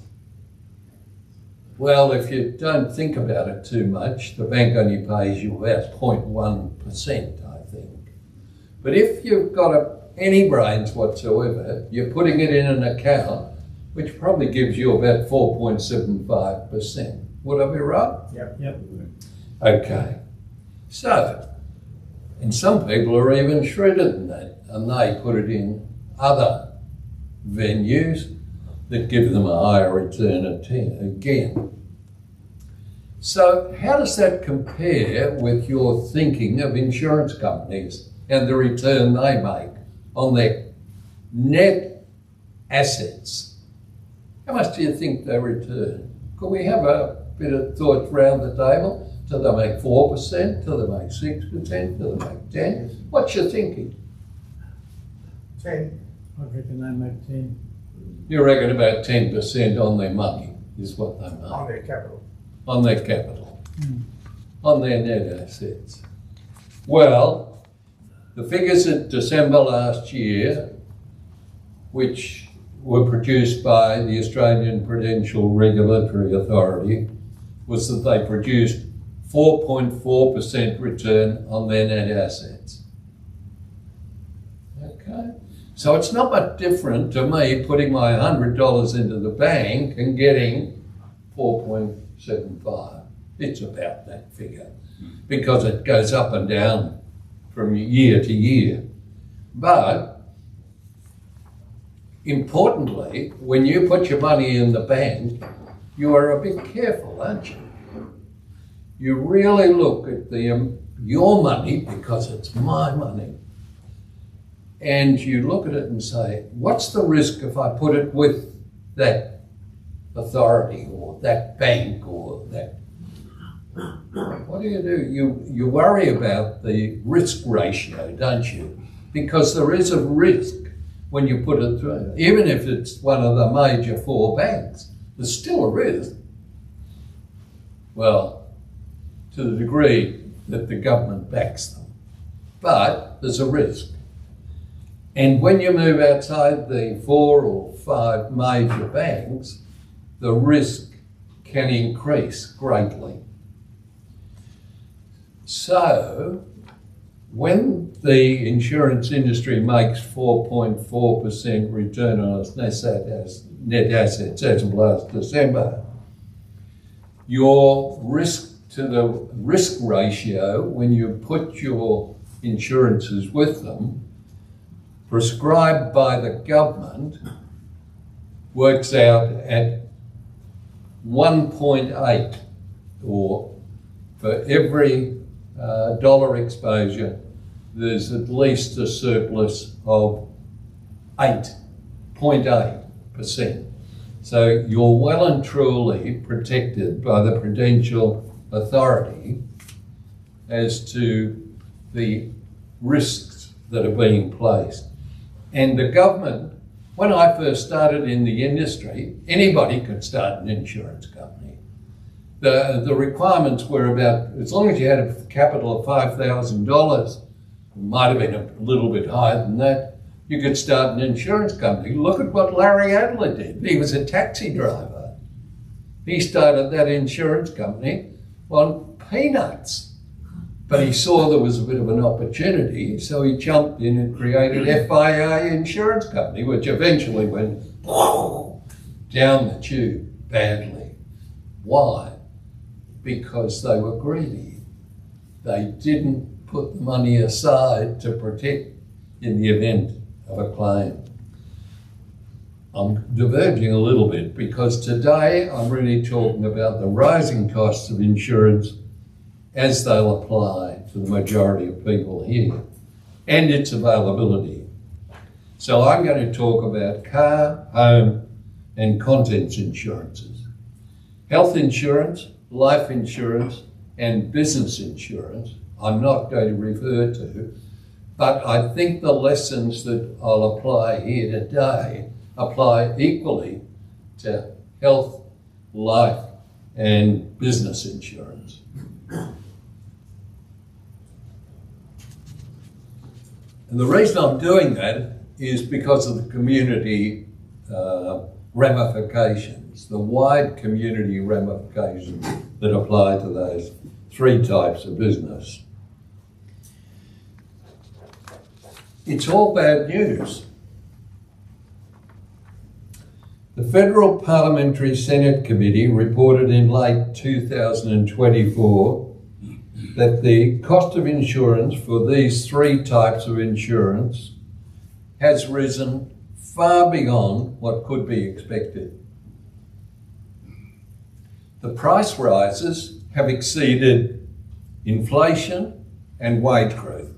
H: Well, if you don't think about it too much, the bank only pays you about 0.1%, I think. But if you've got any brains whatsoever, you're putting it in an account which probably gives you about 4.75%. Would I be right?
C: Yep.
H: Okay. So, and some people are even shrewder than that, and they put it in other venues that give them a higher return again. So how does that compare with your thinking of insurance companies and the return they make on their net assets? How much do you think they return? Could we have a bit of thought round the table? Do they make 4%? Do they make 6%? Do they make 10%? What's your thinking?
A: 10.
F: I reckon they make 10.
H: You reckon about 10% on their money is what they make.
A: On their capital.
H: on their capital, on their net assets. Well, the figures at December last year, which were produced by the Australian Prudential Regulatory Authority, was that they produced 4.4% return on their net assets. Okay, so it's not much different to me putting my $100 into the bank and getting 4.75. It's about that figure because it goes up and down from year to year. But importantly, when you put your money in the bank, you are a bit careful, aren't you? You really look at your money, because it's my money, and you look at it and say, what's the risk if I put it with that authority or that bank or that? What do? You worry about the risk ratio, don't you? Because there is a risk when you put it through. Even if it's one of the major 4 banks, there's still a risk. Well, to the degree that the government backs them. But there's a risk. And when you move outside the 4 or 5 major banks, the risk can increase greatly. So, when the insurance industry makes 4.4% return on its net assets as of last December, your risk to the risk ratio when you put your insurances with them, prescribed by the government, works out at 1.8, or for every dollar exposure, there's at least a surplus of 8.8%. So you're well and truly protected by the Prudential Authority as to the risks that are being placed. And the government, when I first started in the industry, anybody could start an insurance company. The requirements were about, as long as you had a capital of $5,000, it might have been a little bit higher than that, you could start an insurance company. Look at what Larry Adler did. He was a taxi driver. He started that insurance company on peanuts. But he saw there was a bit of an opportunity, so he jumped in and created FIA Insurance Company, which eventually went down the tube badly. Why? Because they were greedy. They didn't put the money aside to protect in the event of a claim. I'm diverging a little bit because today I'm really talking about the rising costs of insurance as they'll apply to the majority of people here, and its availability. So I'm going to talk about car, home, and contents insurances. Health insurance, life insurance, and business insurance, I'm not going to refer to, but I think the lessons that I'll apply here today apply equally to health, life, and business insurance. And the reason I'm doing that is because of the community ramifications, the wide community ramifications that apply to those 3 types of business. It's all bad news. The Federal Parliamentary Senate Committee reported in late 2024 that the cost of insurance for these 3 types of insurance has risen far beyond what could be expected. The price rises have exceeded inflation and wage growth.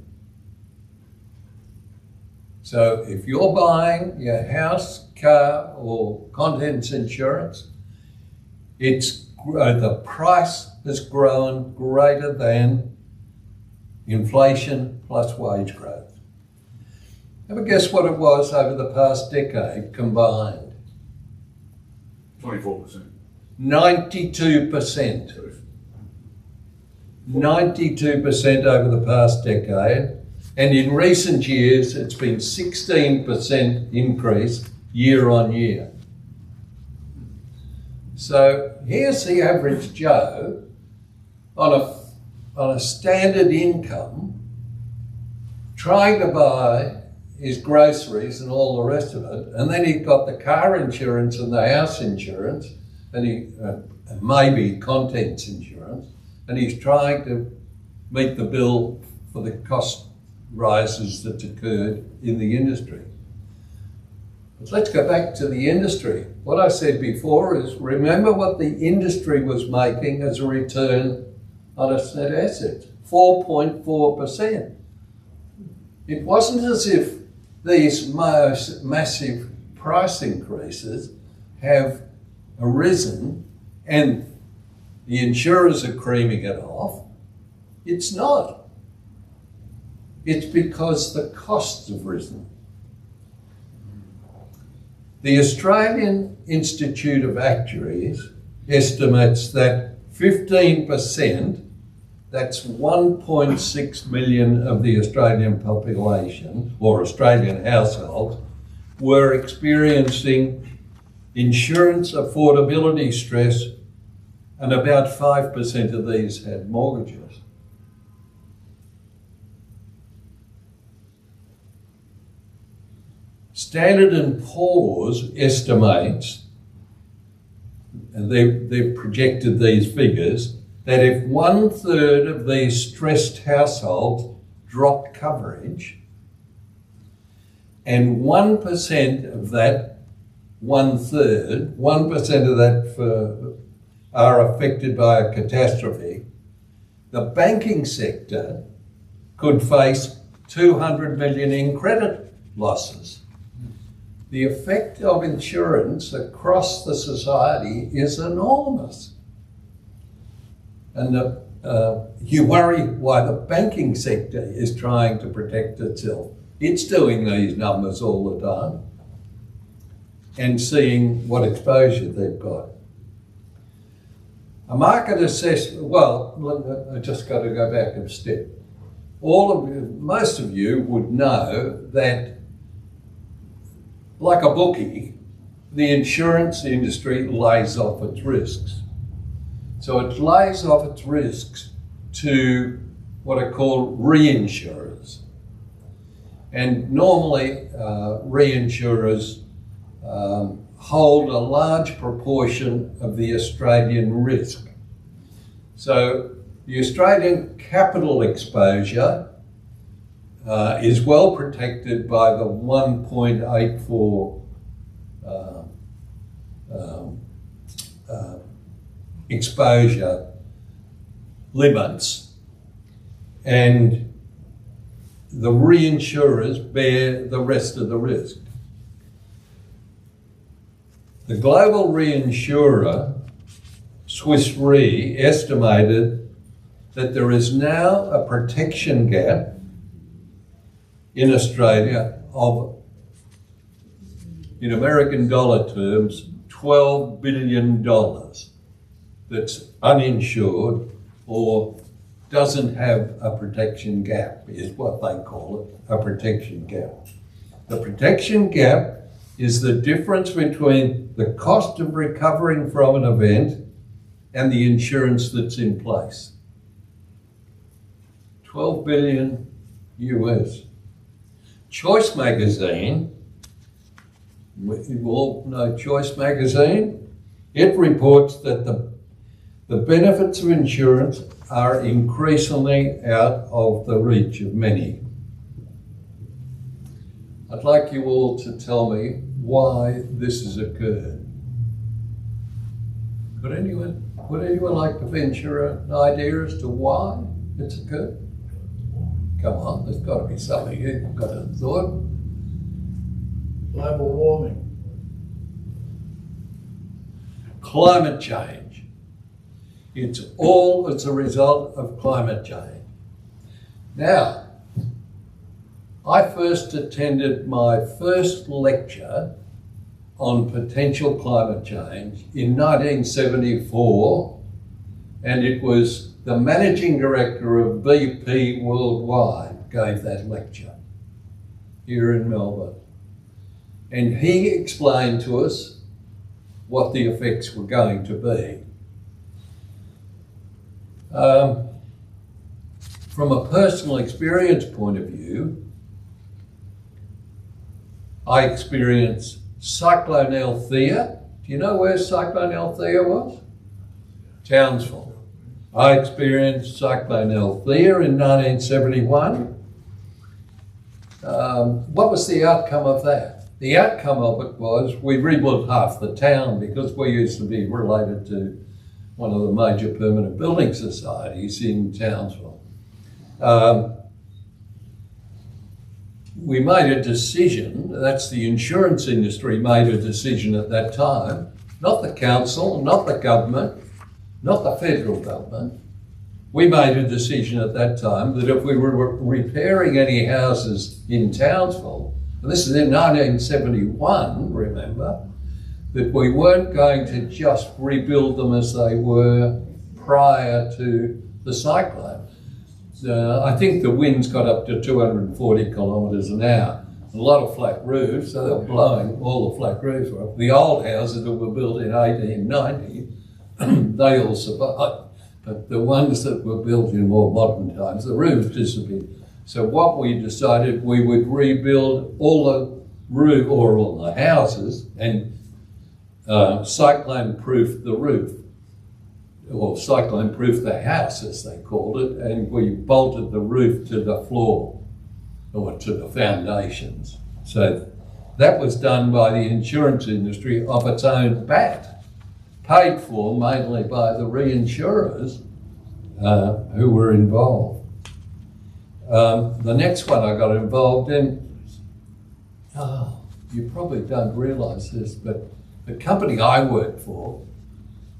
H: So if you're buying your house, car, or contents insurance, the price has grown greater than inflation plus wage growth. Have a guess what it was over the past decade combined?
B: 24%.
H: 92%. 92% over the past decade, and in recent years it's been 16% increase year on year. So here's the average Joe on a standard income trying to buy his groceries and all the rest of it, and then he's got the car insurance and the house insurance and maybe contents insurance, and he's trying to meet the bill for the cost rises that occurred in the industry. But let's go back to the industry. What I said before is, remember what the industry was making as a return on its net assets, 4.4%. It wasn't as if these most massive price increases have arisen and the insurers are creaming it off. It's not. It's because the costs have risen. The Australian Institute of Actuaries estimates that 15%, that's 1.6 million of the Australian population, or Australian households, were experiencing insurance affordability stress, and about 5% of these had mortgages. Standard & Poor's estimates, and they've projected these figures, that if 1/3 of these stressed households dropped coverage, and 1% of that 1% of that are affected by a catastrophe, the banking sector could face 200 million in credit losses. The effect of insurance across the society is enormous. And you worry why the banking sector is trying to protect itself. It's doing these numbers all the time and seeing what exposure they've got. A market assessment, well, I just got to go back a step. Most of you would know that, like a bookie, the insurance industry lays off its risks. So it lays off its risks to what are called reinsurers. And normally reinsurers hold a large proportion of the Australian risk. So the Australian capital exposure is well protected by the 1.84 exposure limits, and the reinsurers bear the rest of the risk. The global reinsurer, Swiss Re, estimated that there is now a protection gap in Australia of, in American dollar terms, $12 billion that's uninsured or doesn't have a protection gap, is what they call it, a protection gap. The protection gap is the difference between the cost of recovering from an event and the insurance that's in place. 12 billion US. Choice magazine, you all know Choice magazine, it reports that the benefits of insurance are increasingly out of the reach of many. I'd like you all to tell me why this has occurred. Would anyone like to venture an idea as to why it's occurred? Come on, there's got to be something you've got a thought.
D: Global warming.
H: Climate change. It's a result of climate change. Now, I first attended my first lecture on potential climate change in 1974, and it was the managing director of BP Worldwide gave that lecture here in Melbourne. And he explained to us what the effects were going to be. From a personal experience point of view, I experienced Cyclone Althea. Do you know where Cyclone Althea was? Townsville. I experienced Cyclone Althea in 1971. What was the outcome of that? The outcome of it was we rebuilt half the town because we used to be related to one of the major permanent building societies in Townsville. We made a decision, that's the insurance industry made a decision at that time, not the council, not the government, not the federal government. We made a decision at that time that if we were repairing any houses in Townsville, and this is in 1971, remember, that we weren't going to just rebuild them as they were prior to the cyclone. I think the winds got up to 240 kilometres an hour. A lot of flat roofs, so they were blowing all the flat roofs off. The old houses that were built in 1890, they all survived. But the ones that were built in more modern times, the roofs disappeared. So what we decided, we would rebuild all the roof, or all the houses, and cyclone-proof the roof, or cyclone-proof the house, as they called it, and we bolted the roof to the floor, or to the foundations. So that was done by the insurance industry off its own bat, paid for mainly by the reinsurers who were involved. The next one I got involved in, you probably don't realise this, but the company I worked for,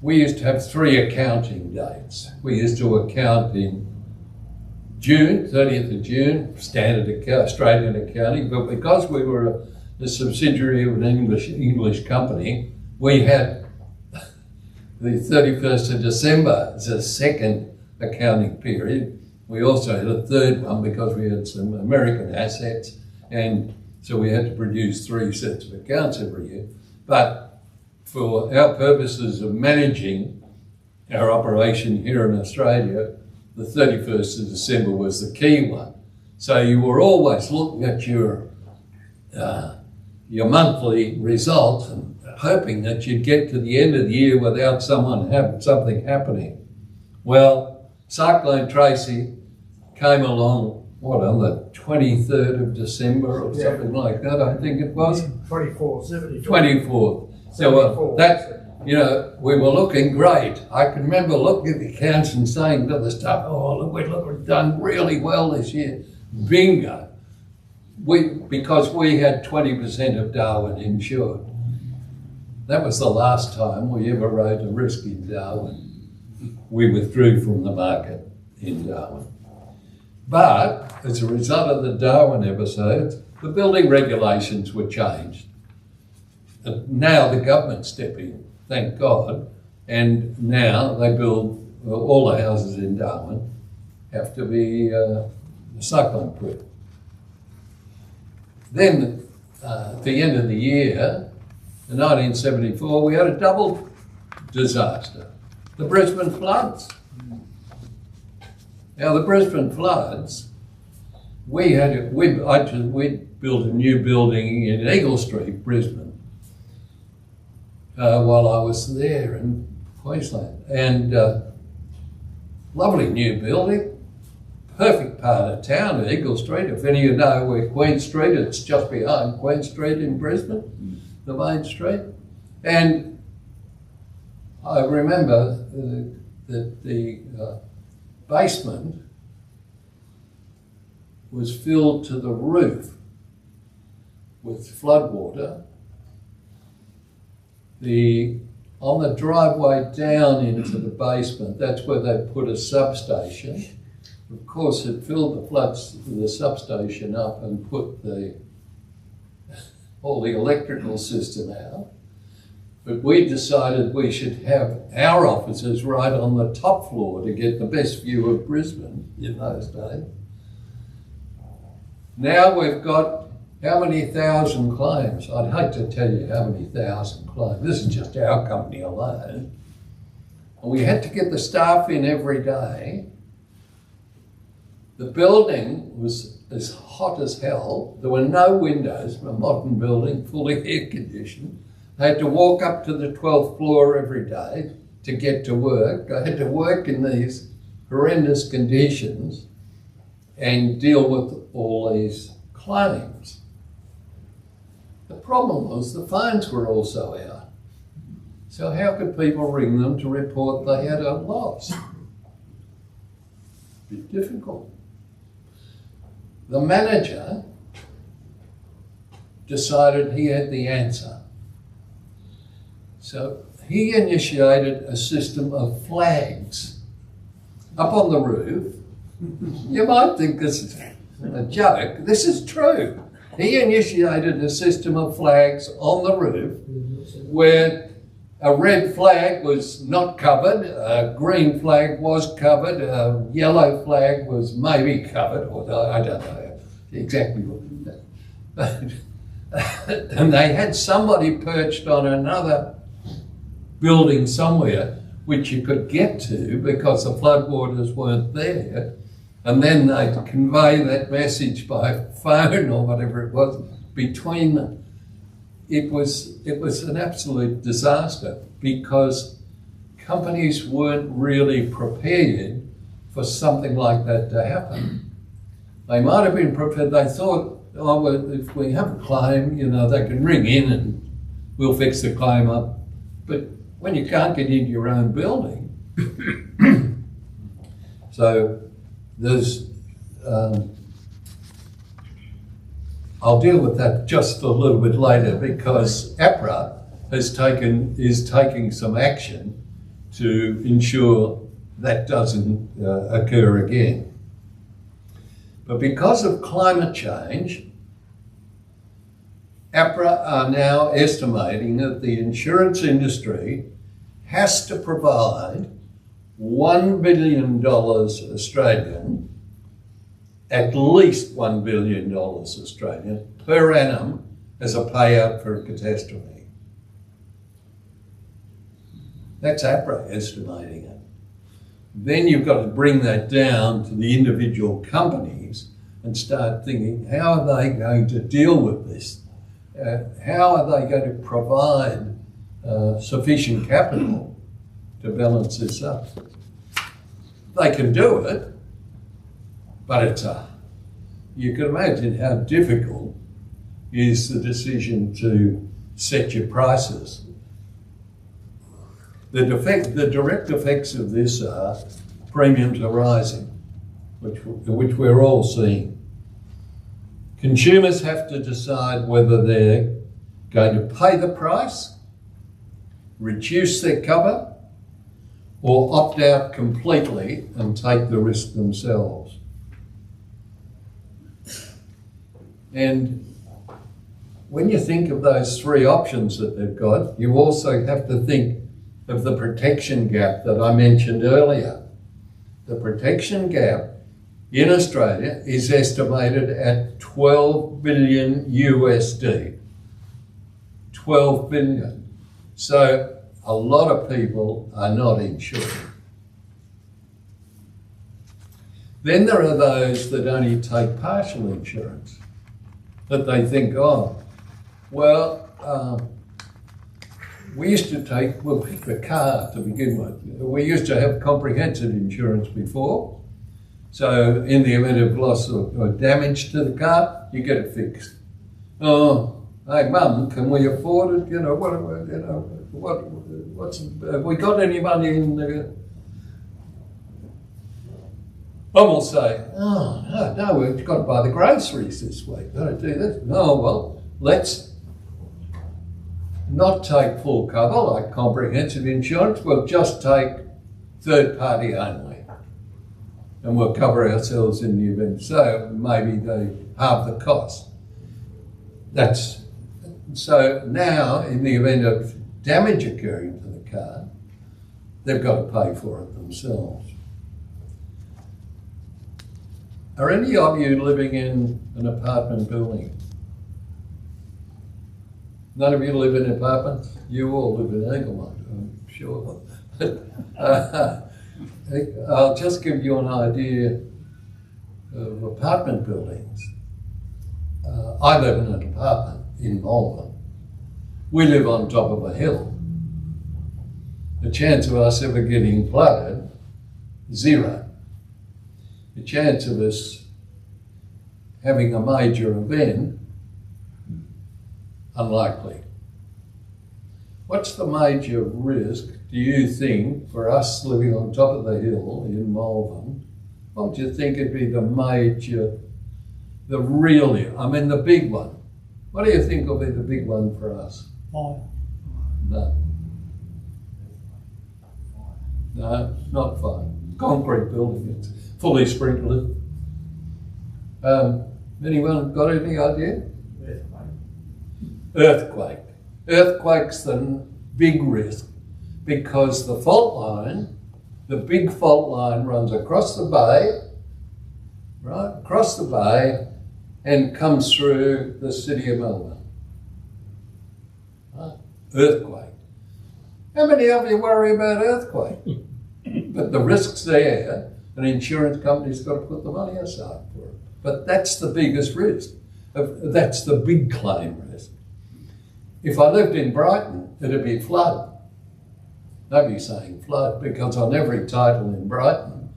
H: we used to have 3 accounting dates. We used to account in June, 30th of June, standard Australian accounting, but because we were a subsidiary of an English company, we had the 31st of December as a second accounting period. We also had a third one because we had some American assets, and so we had to produce 3 sets of accounts every year. But for our purposes of managing our operation here in Australia, the 31st of December was the key one. So you were always looking at your monthly results and hoping that you'd get to the end of the year without something happening. Well, Cyclone Tracy came along, on the 23rd of December or something like that, I think it was? 24th. So we were looking great. I can remember looking at the accounts and saying to the staff, oh, look, we've done really well this year. Bingo. Because we had 20% of Darwin insured. That was the last time we ever wrote a risk in Darwin. We withdrew from the market in Darwin. But as a result of the Darwin episodes, the building regulations were changed. And now the government's stepping, thank God, and now they build, all the houses in Darwin have to be cyclone proof. Then at the end of the year, in 1974, we had a double disaster, the Brisbane floods. Now the Brisbane floods, we built a new building in Eagle Street, Brisbane, while I was there in Queensland. And lovely new building, perfect part of town, Eagle Street. If any of you know where Queen Street, it's just behind Queen Street in Brisbane, the main street. And I remember that the basement was filled to the roof with floodwater. On the driveway down into the basement, that's where they put a substation. Of course, it filled the substation up and put the all the electrical system out. But we decided we should have our offices right on the top floor to get the best view of Brisbane in those days. Now we've got how many thousand claims? I'd hate to tell you how many thousand claims. This is just our company alone. And we had to get the staff in every day. The building was as hot as hell. There were no windows, a modern building, fully air conditioned. I had to walk up to the 12th floor every day to get to work. I had to work in these horrendous conditions and deal with all these claims. The problem was the phones were also out. So how could people ring them to report they had a loss? Bit difficult. The manager decided he had the answer. So he initiated a system of flags up on the roof. You might think this is a joke. This is true. He initiated a system of flags on the roof where a red flag was not covered, a green flag was covered, a yellow flag was maybe covered, or I don't know exactly what. And they had somebody perched on another building somewhere which you could get to because the floodwaters weren't there, and then they'd convey that message by phone or whatever it was between them. It was an absolute disaster because companies weren't really prepared for something like that to happen. They might have been prepared. They thought, oh, well, if we have a claim, you know, they can ring in and we'll fix the claim up. But when you can't get into your own building, so there's, I'll deal with that just a little bit later because APRA is taking some action to ensure that doesn't occur again. But because of climate change, APRA are now estimating that the insurance industry has to provide $1 billion Australian, at least $1 billion Australian per annum as a payout for a catastrophe. That's APRA estimating it. Then you've got to bring that down to the individual companies and start thinking, how are they going to deal with this? How are they going to provide sufficient capital to balance this up? They can do it, but you can imagine how difficult is the decision to set your prices. The direct effects of this are premiums are rising, which we're all seeing. Consumers have to decide whether they're going to pay the price, reduce their cover, or opt out completely and take the risk themselves. And when you think of those three options that they've got, you also have to think of the protection gap that I mentioned earlier. The protection gap in Australia is estimated at 12 billion USD. 12 billion. So a lot of people are not insured. Then there are those that only take partial insurance, that they think, oh, well, we used to take, we'll pick the car to begin with. We used to have comprehensive insurance before. So in the event of loss or damage to the car, you get it fixed. Oh, hey mum, can we afford it? You know, have we got any money in the... Mum will say, oh, no, we've got to buy the groceries this week. Got to do this. Oh, well, let's not take full cover like comprehensive insurance. We'll just take third party only. And we'll cover ourselves in the event. So maybe they halve the cost. That's So now, in the event of damage occurring to the car, they've got to pay for it themselves. Are any of you living in an apartment building? None of you live in apartments? You all live in Eaglemont, I'm sure. I'll just give you an idea of apartment buildings. I live in an apartment in Malvern. We live on top of a hill. The chance of us ever getting flooded, 0. The chance of us having a major event, unlikely. What's the major risk, do you think, for us living on top of the hill in Malvern? What do you think would be the major, the big one? What do you think will be the big one for us?
F: Fire.
H: No, not fire. Concrete building, it's fully sprinkled. Anyone got any idea? Earthquake. Earthquake's the big risk because the fault line, the big fault line runs across the bay, right, across the bay and comes through the city of Melbourne. Right? Earthquake. How many of you worry about earthquake? But the risk's there, and insurance companies got to put the money aside for it. But that's the biggest risk. That's the big claim risk. If I lived in Brighton, it'd be flood. Nobody's saying flood, because on every title in Brighton,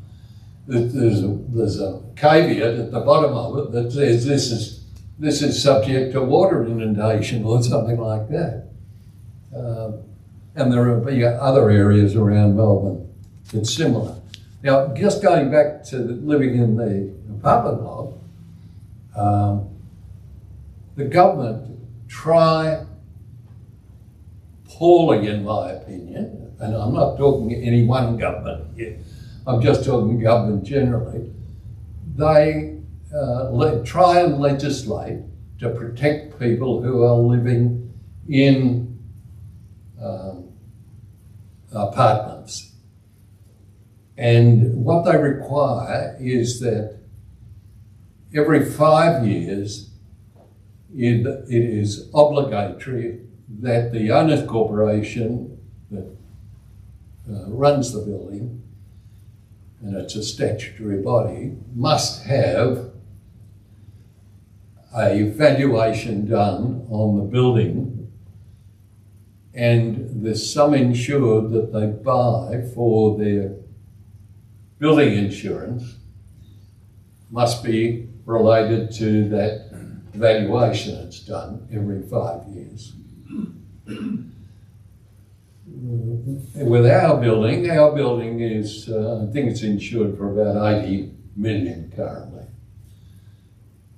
H: there's a caveat at the bottom of it that says this is subject to water inundation or something like that. And there are other areas around Melbourne that's similar. Now, just going back to living in the apartment block, the government try poorly, in my opinion, and I'm not talking any one government here, I'm just talking government generally, they try and legislate to protect people who are living in apartments. And what they require is that every 5 years it is obligatory that the owners corporation that runs the building, and it's a statutory body, must have a valuation done on the building, and the sum insured that they buy for their building insurance must be related to that valuation that's done every 5 years. With our building is, I think it's insured for about 80 million currently.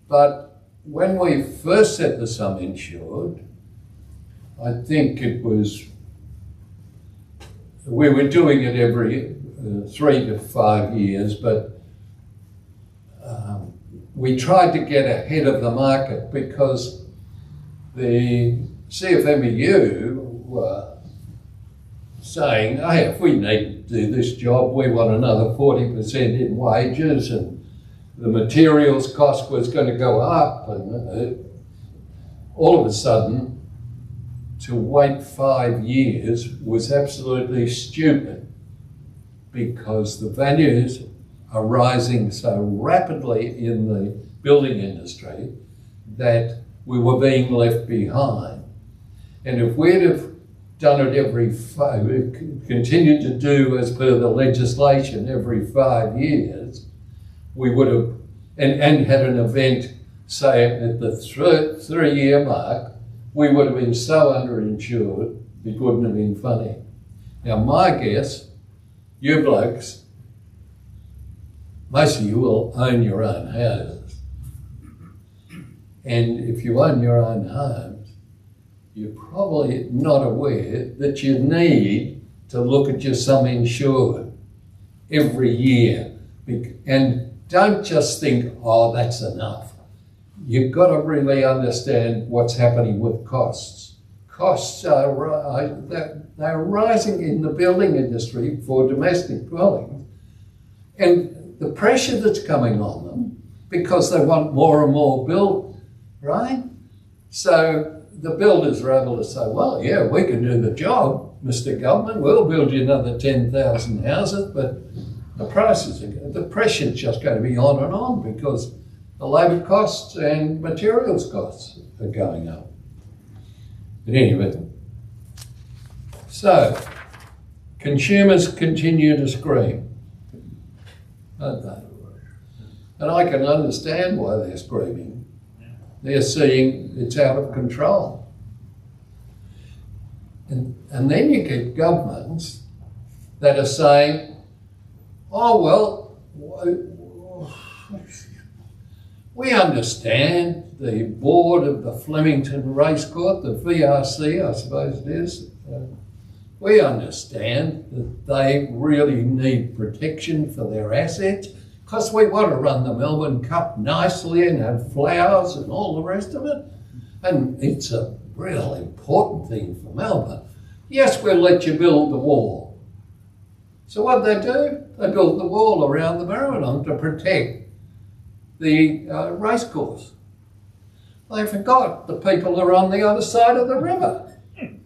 H: But when we first set the sum insured, I think it was, we were doing it every 3 to 5 years, but we tried to get ahead of the market because the CFMEU were saying, hey, if we need to do this job, we want another 40% in wages, and the materials cost was going to go up, and all of a sudden, to wait 5 years was absolutely stupid because the values are rising so rapidly in the building industry that we were being left behind. And if we'd have done it continued to do as per the legislation every 5 years, we would have, and had an event, say at the 3-year mark, we would have been so underinsured, it wouldn't have been funny. Now my guess, you blokes, most of you will own your own houses. And if you own your own homes, you're probably not aware that you need to look at your sum insured every year. And don't just think, oh, that's enough. you've got to really understand what's happening with costs. Costs are they're rising in the building industry for domestic dwellings, and the pressure that's coming on them because they want more and more built, right? So the builders are able to say, well, yeah, we can do the job, Mr. Government, we'll build you another 10,000 houses, but the prices, the pressure's just going to be on because the labour costs and materials costs are going up. But anyway, so consumers continue to scream, don't they? And I can understand why they're screaming. They're seeing it's out of control. And then you get governments that are saying, oh, well, we understand the board of the Flemington Racecourse, the VRC, I suppose it is. We understand that they really need protection for their assets because we want to run the Melbourne Cup nicely and have flowers and all the rest of it. And it's a real important thing for Melbourne. Yes, we'll let you build the wall. So what do? They built the wall around the Maribyrnong to protect the racecourse. They forgot the people are on the other side of the river. Hey?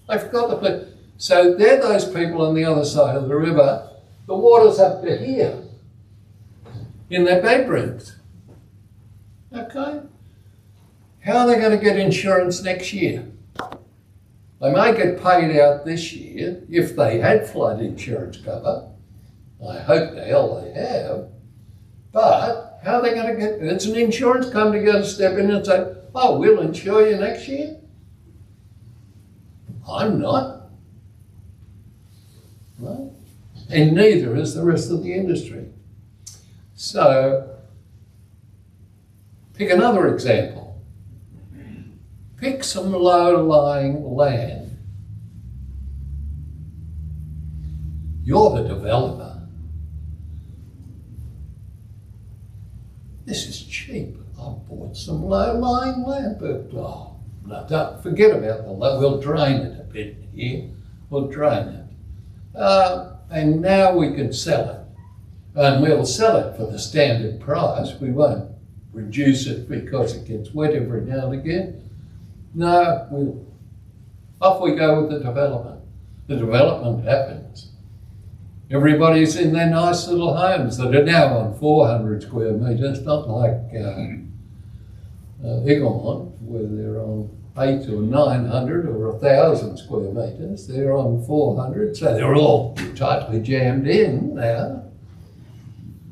H: They forgot the people. So they're those people on the other side of the river. The water's up to here in their bedrooms. Okay? How are they going to get insurance next year? They may get paid out this year if they had flood insurance cover. I hope the hell they have. But how are they going to get, it's an insurance company going to step in and say, oh, we'll insure you next year? I'm not. Right? And neither is the rest of the industry. So, pick another example. Pick some low-lying land. You're the developer. This is cheap. I bought some low-lying land, but oh, no, don't forget about the low. We'll drain it a bit here. We'll drain it. And now we can sell it. And we'll sell it for the standard price. We won't reduce it because it gets wet every now and again. No, off we go with the development. The development happens. Everybody's in their nice little homes that are now on 400 square metres, not like Eaglemont, where they're on 800 or 900 or 1,000 square metres. They're on 400, so they're all tightly jammed in now.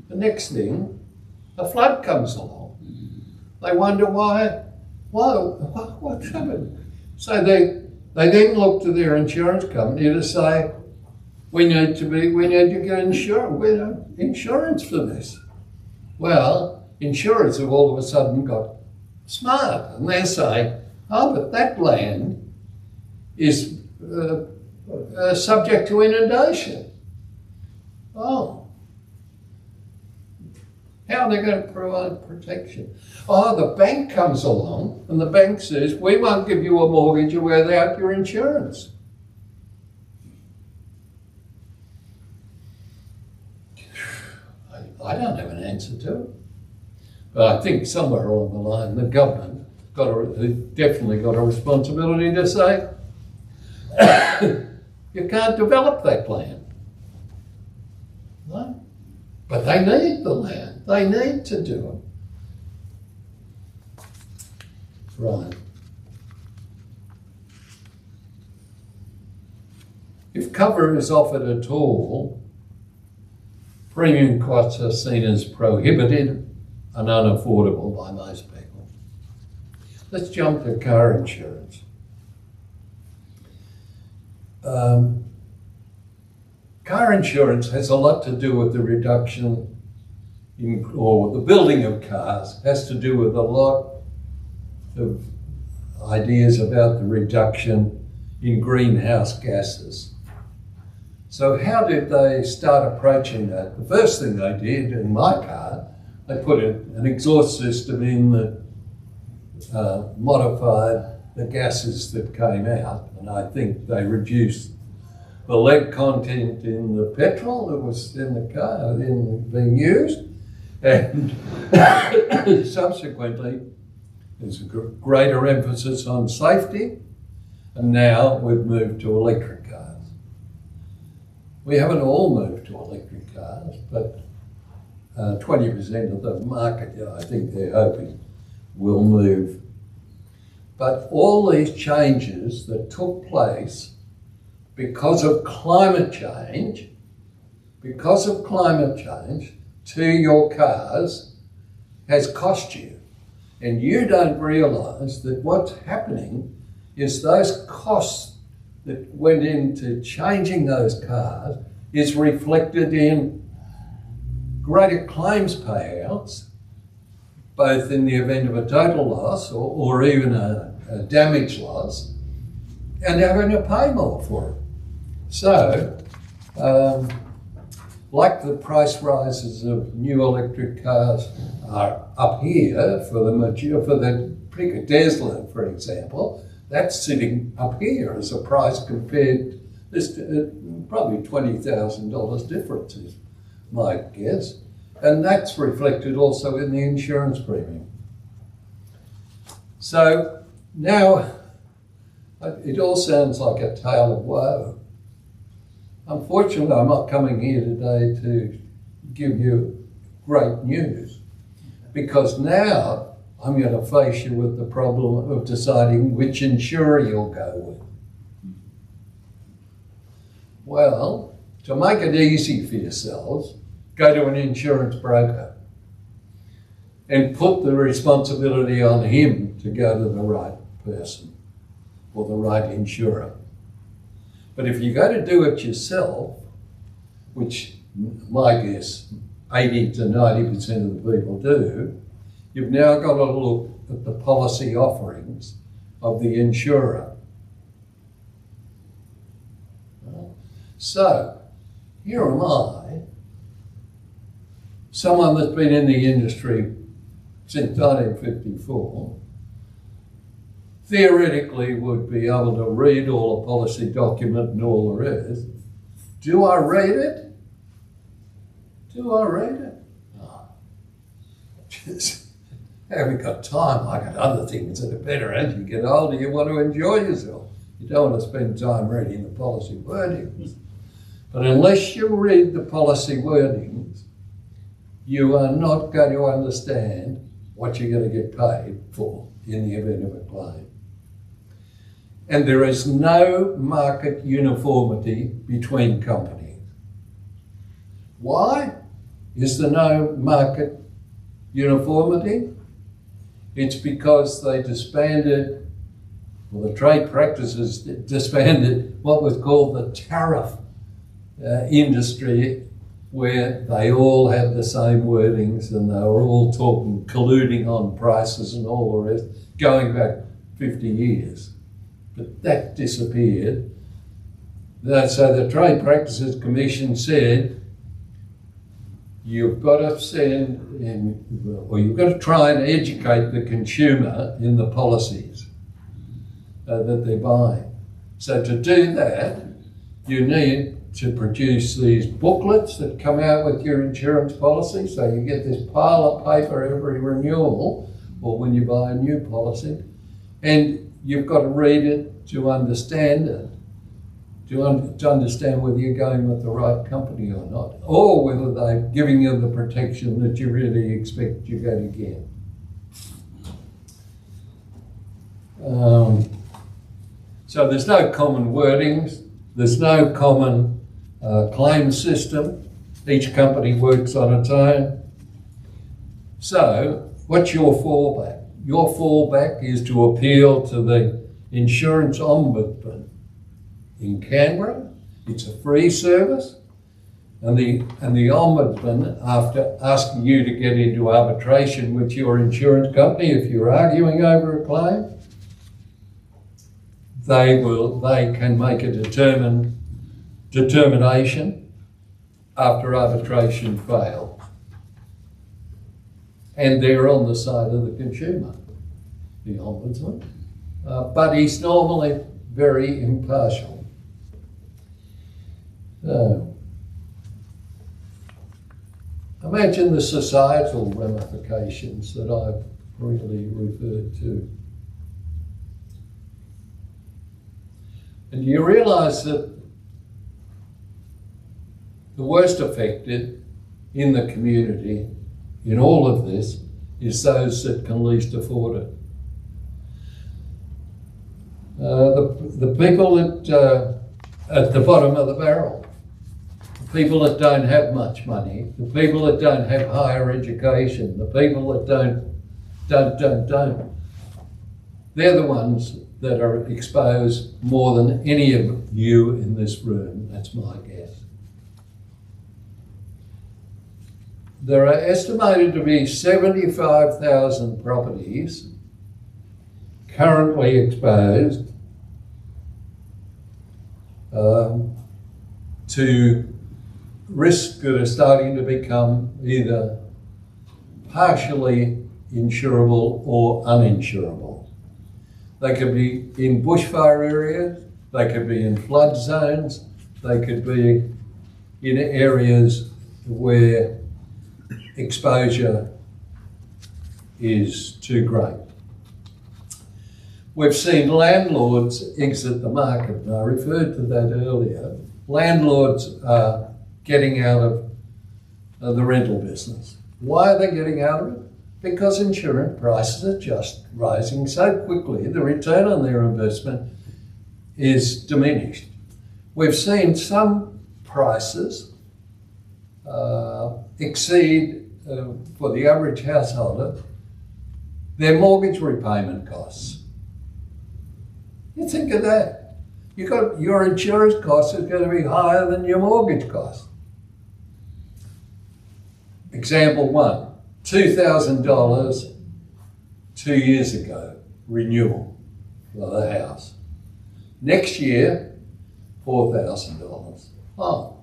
H: The next thing, a flood comes along. They wonder what's happened? So they then look to their insurance company to say, we need to get insurance for this. Well, insurers have all of a sudden got smart, and they're saying, oh, but that land is subject to inundation. Oh. How are they going to provide protection? Oh, the bank comes along and the bank says, we won't give you a mortgage without your insurance. I don't have an answer to it. But I think somewhere along the line, the government definitely got a responsibility to say, you can't develop that land. No? But they need the land. They need to do it. Right. If cover is offered at all, premium costs are seen as prohibited and unaffordable by most people. Let's jump to car insurance. Car insurance has a lot to do with the reduction or the building of cars, has to do with a lot of ideas about the reduction in greenhouse gases. So how did they start approaching that? The first thing they did in my car they put an exhaust system in that modified the gases that came out, and I think they reduced the lead content in the petrol that was in the car being used, and subsequently there's a greater emphasis on safety, and now we've moved to electric cars. We haven't all moved to electric cars, but 20% of the market, I think they're hoping, will move. But all these changes that took place because of climate change to your cars has cost you. And you don't realise that what's happening is those costs that went into changing those cars is reflected in greater claims payouts, both in the event of a total loss or even a damage loss, and having to pay more for it. So, like the price rises of new electric cars are up here for the pick a Tesla, for example, that's sitting up here as a price compared. This probably $20,000 difference is my guess, and that's reflected also in the insurance premium. So now it all sounds like a tale of woe. Unfortunately, I'm not coming here today to give you great news, because now I'm going to face you with the problem of deciding which insurer you'll go with. Well, to make it easy for yourselves, go to an insurance broker and put the responsibility on him to go to the right person or the right insurer. But if you go to do it yourself, which my guess 80 to 90% of the people do, you've now got to look at the policy offerings of the insurer. So, here am I, someone that's been in the industry since 1954, theoretically would be able to read all a policy document and all the rest. Do I read it? Do I read it? No. Just haven't got time. I got other things that are better. As you get older, you want to enjoy yourself. You don't want to spend time reading the policy wordings. But unless you read the policy wordings, you are not going to understand what you're going to get paid for in the event of a claim. And there is no market uniformity between companies. Why is there no market uniformity? It's because they disbanded, well, the trade practices disbanded what was called the tariff industry, where they all had the same wordings and they were all talking, colluding on prices and all the rest, going back 50 years. But that disappeared. So the Trade Practices Commission said, you've got to send in, or you've got to try and educate the consumer in the policies that they're buying. So to do that, you need to produce these booklets that come out with your insurance policy. So you get this pile of paper every renewal or when you buy a new policy, and you've got to read it to understand it, to understand whether you're going with the right company or not, or whether they're giving you the protection that you really expect you're going to get. So there's no common wordings, there's no common claim system. Each company works on its own. So what's your fallback? Your fallback is to appeal to the Insurance Ombudsman in Canberra. It's a free service. And the Ombudsman, after asking you to get into arbitration with your insurance company if you're arguing over a claim, they can make a determination after arbitration failed. and they're on the side of the consumer, the Ombudsman. But he's normally very impartial. Imagine the societal ramifications that I've really referred to. And you realise that the worst affected in the community in all of this is those that can least afford it. The people at the bottom of the barrel, the people that don't have much money, the people that don't have higher education, the people that don't, they're the ones that are exposed more than any of you in this room. That's my guess. There are estimated to be 75,000 properties currently exposed to risks that are starting to become either partially insurable or uninsurable. They could be in bushfire areas, they could be in flood zones, they could be in areas where exposure is too great. We've seen landlords exit the market, and I referred to that earlier. Landlords are getting out of the rental business. Why are they getting out of it? Because insurance prices are just rising so quickly, the return on their investment is diminished. We've seen some prices exceed, for the average householder, their mortgage repayment costs. You think of that. Your insurance cost is going to be higher than your mortgage cost. Example one, $2,000 2 years ago, renewal for the house. Next year, $4,000. Oh,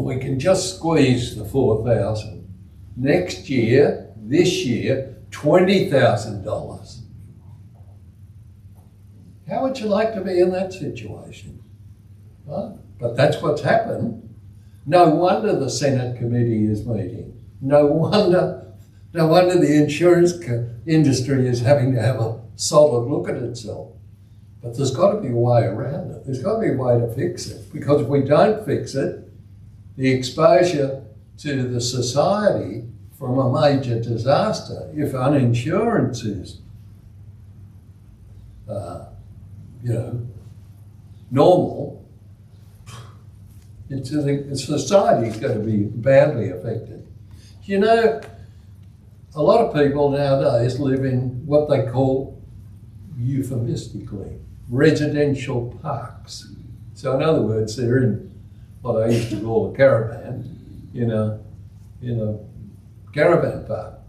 H: we can just squeeze the 4,000. Next year, this year, $20,000. How would you like to be in that situation? Well, but that's what's happened. No wonder the Senate committee is meeting. No wonder the insurance industry is having to have a solid look at itself. But there's got to be a way around it. There's got to be a way to fix it. Because if we don't fix it, the exposure to the society from a major disaster, if uninsurance is, normal, society is going to be badly affected. You know, a lot of people nowadays live in what they call, euphemistically, residential parks. So in other words, they're in what I used to call a caravan, in a caravan park.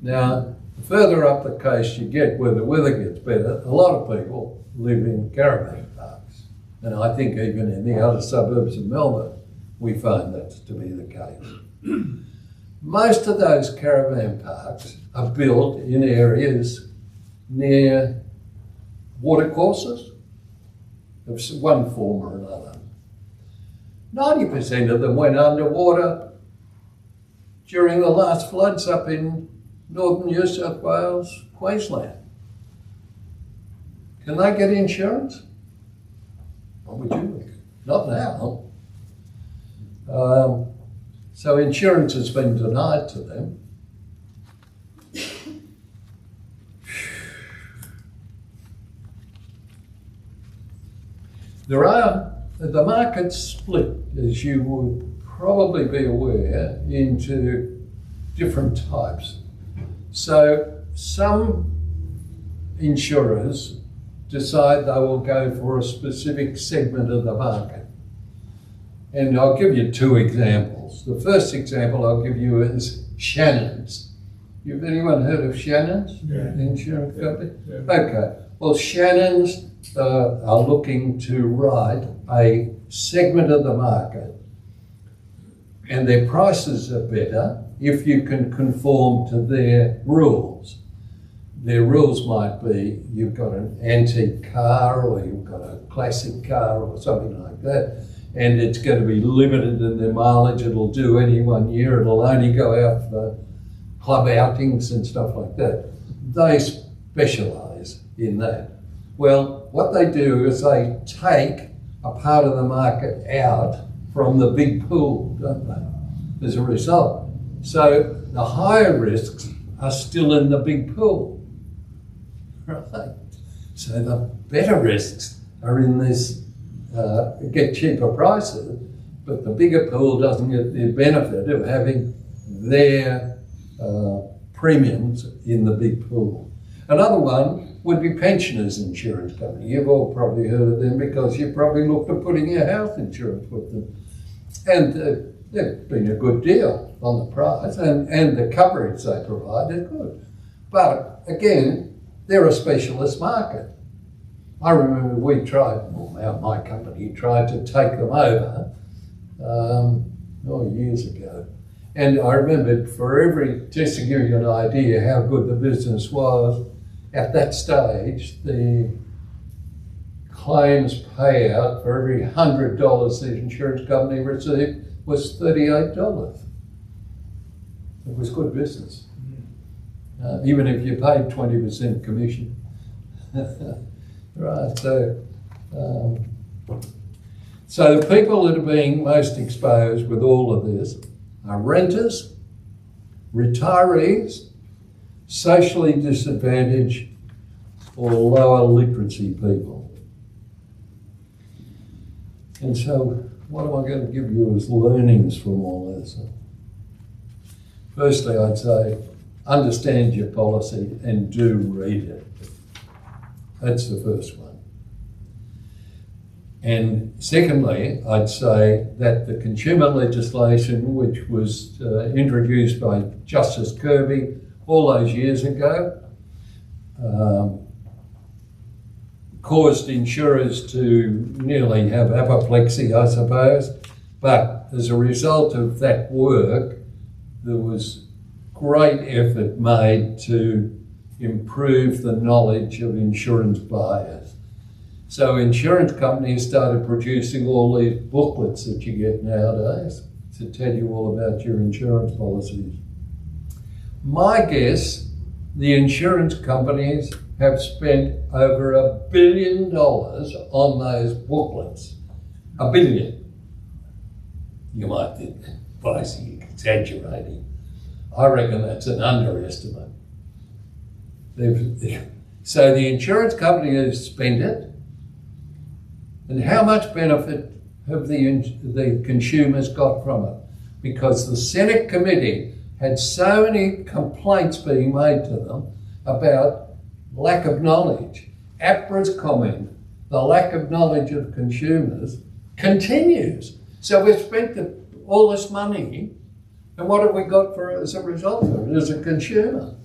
H: Now, the further up the coast you get, where the weather gets better, a lot of people live in caravan parks. And I think even in the outer suburbs of Melbourne, we find that to be the case. Most of those caravan parks are built in areas near watercourses of one form or another. 90% of them went underwater during the last floods up in northern New South Wales, Queensland. Can they get insurance? What would you think? Not now. So insurance has been denied to them. The market's split, as you would probably be aware, into different types. So some insurers decide they will go for a specific segment of the market. And I'll give you two examples. The first example I'll give you is Shannon's. Have anyone heard of Shannon's?
C: Yeah.
H: Insurance company?
C: Yeah.
H: Okay. Well, Shannon's are looking to write a segment of the market and their prices are better if you can conform to their rules. Their rules might be you've got an antique car or you've got a classic car or something like that, and it's going to be limited in their mileage. It'll do any 1 year. It'll only go out for club outings and stuff like that. They specialise in that. Well, what they do is they take a part of the market out from the big pool, don't they, as a result. So the higher risks are still in the big pool. Right. So the better risks are in this, get cheaper prices, but the bigger pool doesn't get the benefit of having their premiums in the big pool. Another one would be pensioners insurance company. You've all probably heard of them because you've probably looked at putting your health insurance with them. And they've been a good deal on the price, and the coverage they provide is good. But again, they're a specialist market. I remember we tried, well, my company tried to take them over years ago. And I remember just to give you an idea how good the business was, at that stage, the claims payout for every $100 the insurance company received was $38. It was good business. Even if you paid 20% commission. Right, so the people that are being most exposed with all of this are renters, retirees, socially disadvantaged, or lower literacy people. And so what am I going to give you as learnings from all this? Firstly, I'd say, understand your policy and do read it. That's the first one. And secondly, I'd say that the consumer legislation, which was introduced by Justice Kirby all those years ago, caused insurers to nearly have apoplexy, I suppose. But as a result of that work, there was great effort made to improve the knowledge of insurance buyers. So insurance companies started producing all these booklets that you get nowadays to tell you all about your insurance policies. My guess, the insurance companies have spent over $1 billion on those booklets. $1 billion. You might think, well, I see you're exaggerating. I reckon that's an underestimate. So the insurance company has spent it, and how much benefit have the consumers got from it? Because the Senate committee had so many complaints being made to them about lack of knowledge. APRA's comment, the lack of knowledge of consumers, continues. So we've spent all this money, and what have we got as a result of it as a consumer?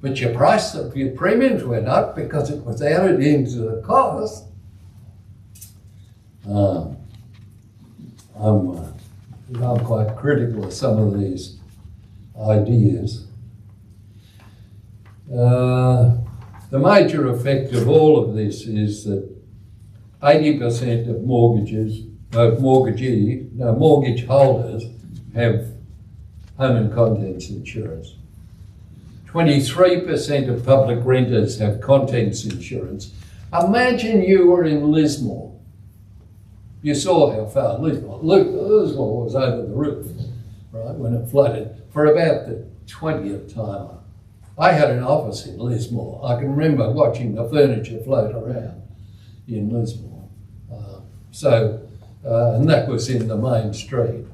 H: But your premiums went up because it was added into the cost. I'm quite critical of some of these ideas. The major effect of all of this is that 80% of mortgage holders have home and contents insurance. 23% of public renters have contents insurance. Imagine you were in Lismore. You saw how far Lismore was over the roof, right, when it flooded, for about the 20th time. I had an office in Lismore. I can remember watching the furniture float around in Lismore. And that was in the main street.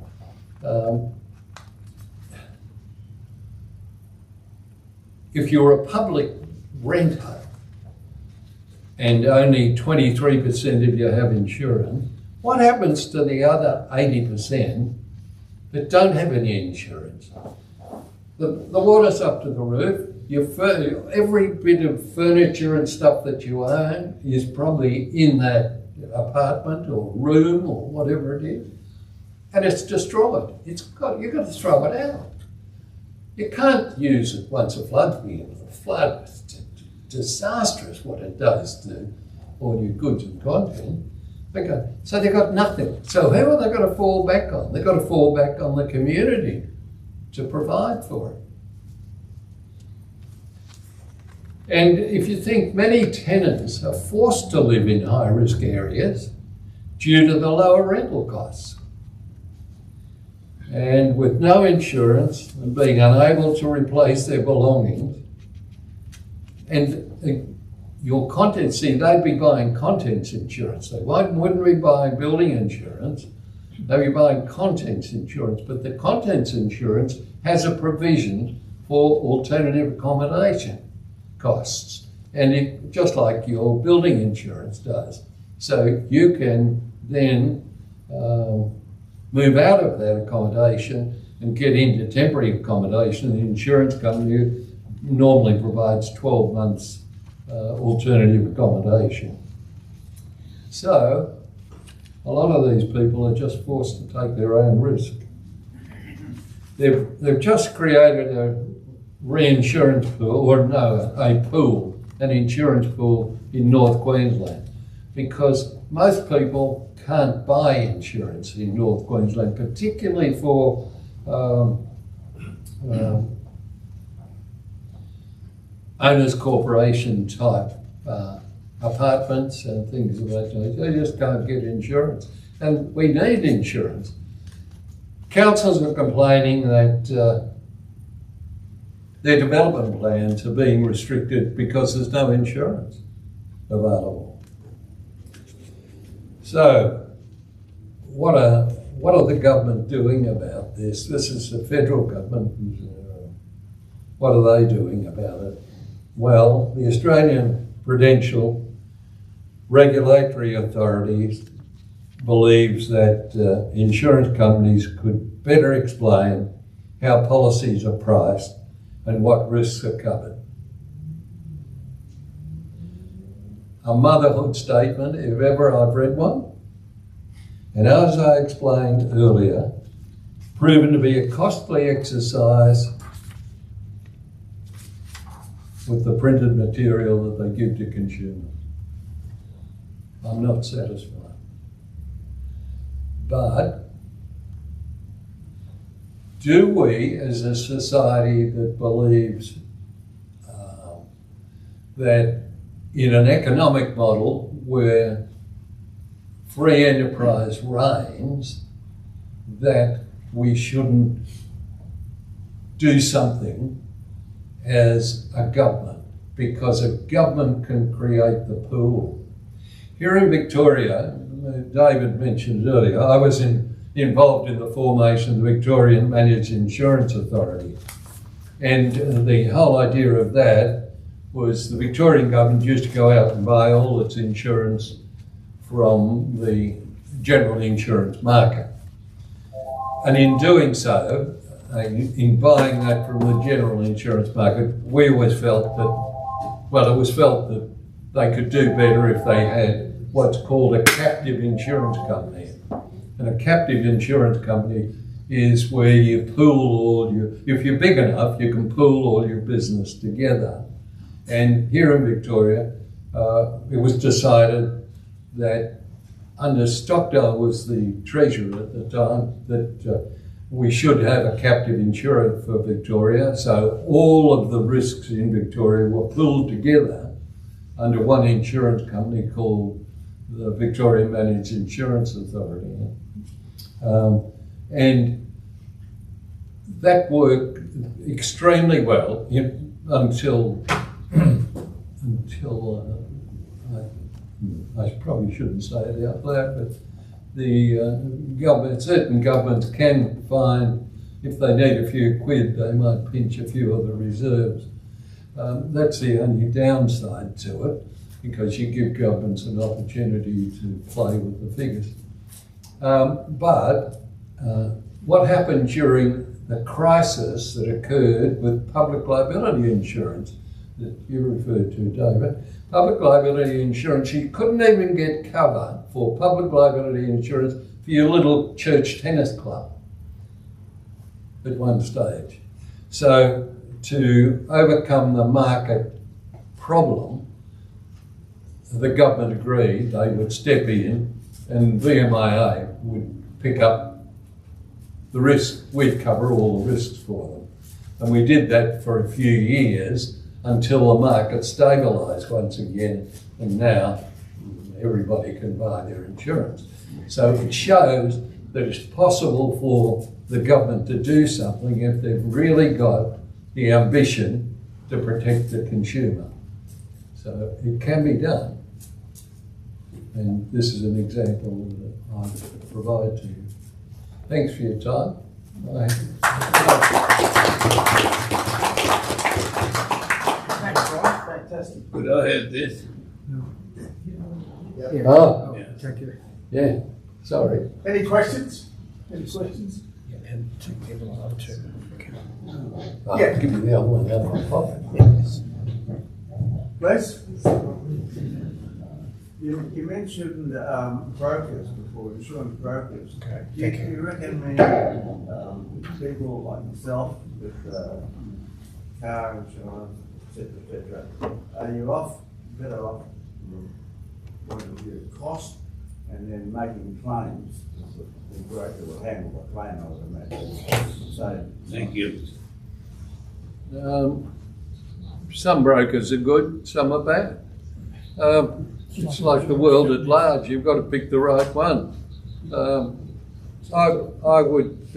H: If you're a public renter and only 23% of you have insurance, what happens to the other 80% that don't have any insurance? The water's up to the roof. Every bit of furniture and stuff that you own is probably in that apartment or room or whatever it is. and it's destroyed. You've got to throw it out. You can't use it once a flood begins. A flood is disastrous what it does to all your goods and content. So they've got nothing. So who are they going to fall back on? They've got to fall back on the community to provide for it. And if you think many tenants are forced to live in high-risk areas due to the lower rental costs. And with no insurance and being unable to replace their belongings, and your contents, see, they'd be buying contents insurance. They wouldn't be buying building insurance. They'd be buying contents insurance. But the contents insurance has a provision for alternative accommodation costs, and just like your building insurance does. So you can then move out of that accommodation and get into temporary accommodation. The insurance company normally provides 12 months alternative accommodation. So a lot of these people are just forced to take their own risk. They've just created a reinsurance pool, or no, a pool, an insurance pool in North Queensland, because most people can't buy insurance in North Queensland, particularly for owners corporation type apartments and things of that nature. They just can't get insurance, and we need insurance. Councils are complaining that their development plans are being restricted because there's no insurance available. So, what are the government doing about this? This is the federal government. What are they doing about it? Well, the Australian Prudential Regulatory Authority believes that insurance companies could better explain how policies are priced and what risks are covered. A motherhood statement, if ever I've read one, and as I explained earlier, proven to be a costly exercise with the printed material that they give to consumers. I'm not satisfied. But do we, as a society that believes that in an economic model where free enterprise reigns, that we shouldn't do something as a government, because a government can create the pool. Here in Victoria, David mentioned earlier, I was involved in the formation of the Victorian Managed Insurance Authority. And the whole idea of that was the Victorian government used to go out and buy all its insurance from the general insurance market. And in doing so, in buying that from the general insurance market, we always felt that, well, it was felt that they could do better if they had what's called a captive insurance company. And a captive insurance company is where you pool all your, if you're big enough, you can pool all your business together. And here in Victoria, it was decided that under Stockdale was the treasurer at the time, that we should have a captive insurer for Victoria. So all of the risks in Victoria were pooled together under one insurance company called the Victorian Managed Insurance Authority. And that worked extremely well until I probably shouldn't say it out loud, but the government, certain governments can find, if they need a few quid, they might pinch a few of the reserves. That's the only downside to it, because you give governments an opportunity to play with the figures. But what happened during the crisis that occurred with public liability insurance that you referred to, David? Public liability insurance, you couldn't even get cover for public liability insurance for your little church tennis club at one stage. So to overcome the market problem, the government agreed they would step in and VMIA would pick up the risk. We'd cover all the risks for them. And we did that for a few years until the market stabilised once again, and now everybody can buy their insurance. So it shows that it's possible for the government to do something if they've really got the ambition to protect the consumer. So it can be done. And this is an example that I provide to you. Thanks for your time. Bye.
D: Thanks, Rob. Fantastic.
F: Could I have this?
H: Oh,
E: Thank you.
H: yeah, sorry.
A: Any questions? Any questions?
E: And two people are too.
H: I'll
A: Yeah.
H: give you the other one out of my pocket.
A: Les?
I: You mentioned brokers before, insurance brokers.
E: Okay,
I: Do
E: thank you.
I: you recommend people like myself with car insurance, etc., are you better off from the point of view of cost and then making claims? The broker will handle the claim, I would imagine. So,
F: Thank you.
H: Some brokers are good, some are bad. It's like the world at large, you've got to pick the right one. I would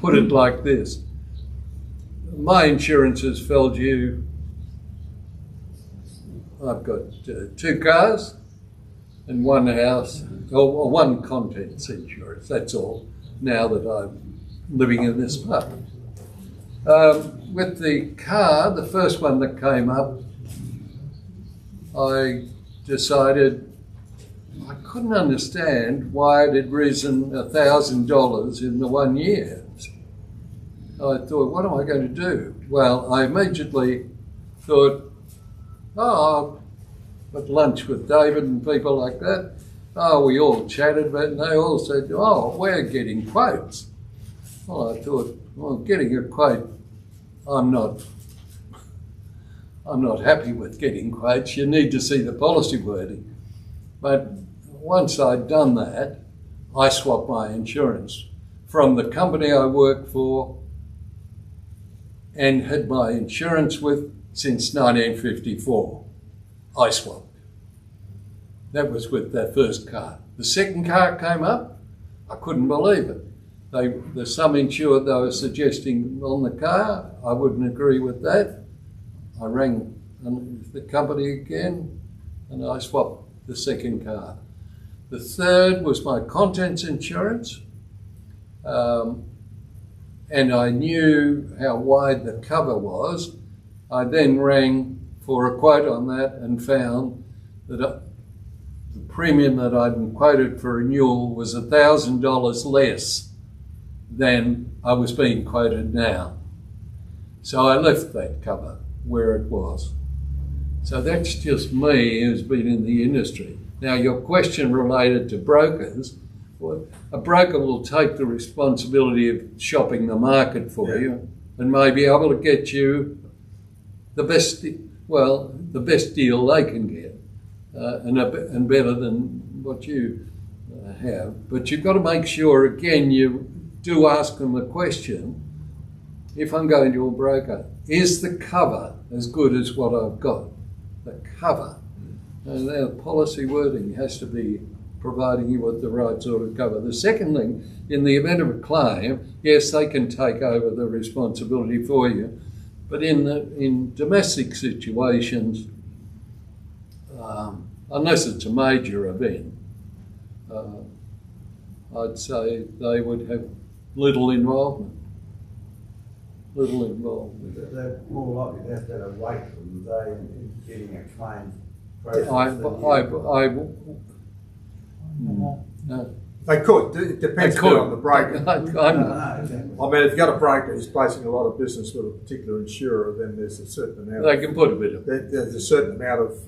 H: put it like this. My insurance has fell due. I've got 2 cars and 1 house, or 1 contents insurance, that's all, now that I'm living in this apartment. With the car, the first one that came up, I decided I couldn't understand why it had risen $1,000 in the 1 year. I thought, what am I going to do? Well, I immediately thought, I'll at lunch with David and people like that. We all chatted about it, and they all said, we're getting quotes. Well, I thought, getting a quote, I'm not happy with getting quotes. You need to see the policy wording. But once I'd done that, I swapped my insurance from the company I worked for and had my insurance with since 1954. I swapped. That was with that first car. The second car came up, I couldn't believe it. The sum insured they were suggesting on the car, I wouldn't agree with that. I rang the company again and I swapped the second car. The third was my contents insurance, and I knew how wide the cover was. I then rang for a quote on that and found that the premium that I'd been quoted for renewal was $1,000 less than I was being quoted now. So I left that cover where it was. So that's just me who's been in the industry. Now your question related to brokers, well, a broker will take the responsibility of shopping the market for you and may be able to get you the best deal they can get and better than what you have. But you've got to make sure, again, you do ask them the question, if I'm going to a broker, is the cover as good as what I've got? The cover. And the policy wording has to be providing you with the right sort of cover. The second thing, in the event of a claim, yes, they can take over the responsibility for you, but in domestic situations, unless it's a major event, I'd say they would have little involvement.
I: they're more likely to have a wait from the day in getting a claim process.
H: No.
A: They could. It depends
H: They could.
A: on the broker.
I: Exactly.
A: I mean, if you've got a broker who's placing a lot of business with a particular insurer, then there's a certain amount.
H: They can put a bit of
A: There's a certain amount of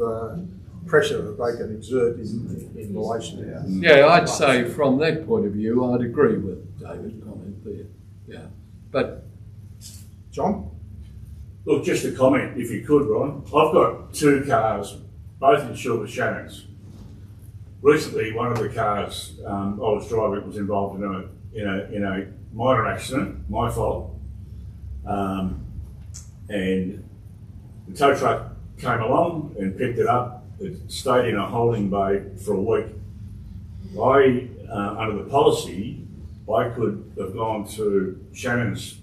A: pressure that they can exert in relation to that.
H: Yeah, I'd say from that point of view, I'd agree with David's comment there. Yeah, but
A: John?
B: Look, just a comment, if you could, Ron. I've got 2 cars, both insured with Shannon's. Recently, one of the cars I was driving was involved in a minor accident, my fault, and the tow truck came along and picked it up. It stayed in a holding bay for a week. Under the policy, I could have gone to Shannon's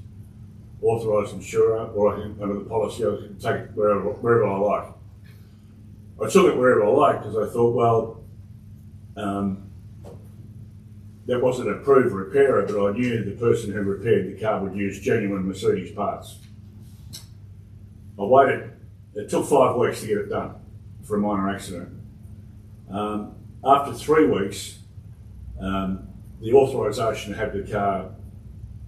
B: authorised insurer, or I think under the policy I could take it wherever I like. I took it wherever I like because I thought, well, that wasn't an approved repairer, but I knew the person who repaired the car would use genuine Mercedes parts. I waited. It took 5 weeks to get it done for a minor accident. After 3 weeks, the authorisation to have the car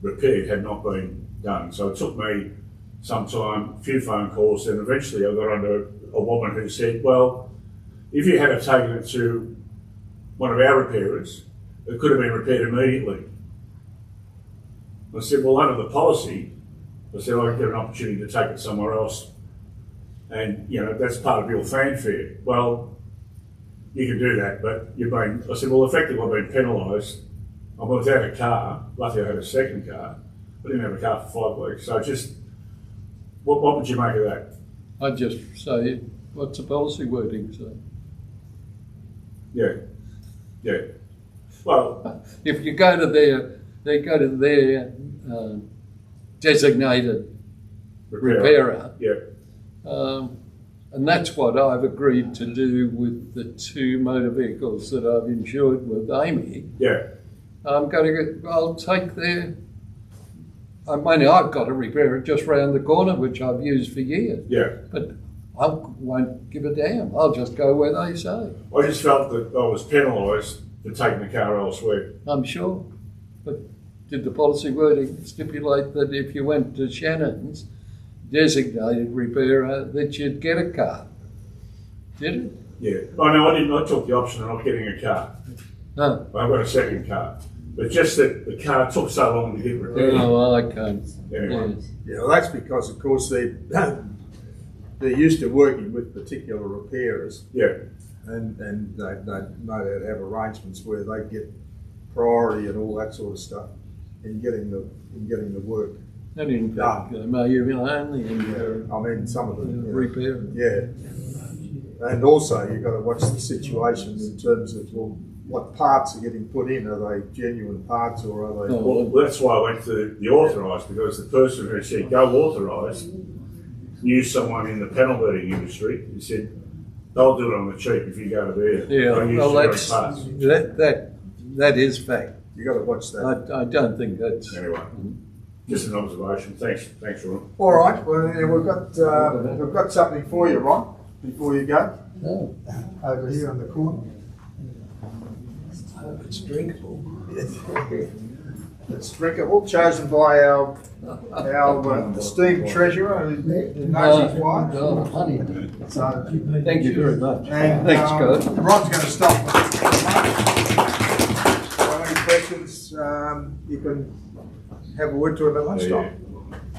B: repaired had not been done. So it took me some time, a few phone calls, and eventually I got under a woman who said, well, if you had taken it to one of our repairers, it could have been repaired immediately. I said, well, under the policy, I said, I get an opportunity to take it somewhere else. And, you know, that's part of your fanfare. Well, you can do that, but I said, well, effectively I've been penalised. I'm without a car. Luckily I had a second car. I didn't have a car for 5 weeks. So just, what would you make of that?
H: I'd just say, what's the policy wording say?
B: Yeah. Well,
H: if you go to their designated repairer, and that's what I've agreed to do with the 2 motor vehicles that I've insured with Amy.
B: Yeah.
H: I'll take their. I've got a repairer just round the corner, which I've used for years.
B: Yeah.
H: But I won't give a damn. I'll just go where they say.
B: I just felt that I was penalised for taking the car elsewhere.
H: I'm sure. But did the policy wording stipulate that if you went to Shannon's designated repairer that you'd get a car? Did it?
B: Yeah. Oh no, I didn't. I took the option of not getting a car.
H: No.
B: I've got a second car. But just that the car took so long to get repaired.
H: Oh, I can't.
B: Anyway.
A: Yeah, well, that's because, of course, they're used to working with particular repairers.
B: Yeah.
A: And they know how to have arrangements where they get priority and all that sort of stuff in getting the work.
H: And in fact, maybe only
A: I mean, some of them.
H: repair.
A: Yeah. And also, you've got to watch the situations in terms of, well, what parts are getting put in? Are they genuine parts or are they?
B: Well, that's why I went to the authorised, because the person who said go authorised knew someone in the panel beating industry who said they'll do it on the cheap if you go to there.
H: Yeah,
B: Don't use
H: well,
B: generic parts.
H: that is fact.
A: You got to watch that.
H: I don't think that's.
B: Anyway, just an observation. Thanks, Ron.
A: All right. Well, yeah, we've got something for you, Ron. Before you go, over here in the corner.
E: It's drinkable.
A: It's drinkable, chosen by our esteemed treasurer who knows his wife.
E: Honey.
A: So,
H: Thank you very much.
A: and
H: Thanks, guys.
A: Ron's going to stop. So any questions, you can have a word to him at lunchtime.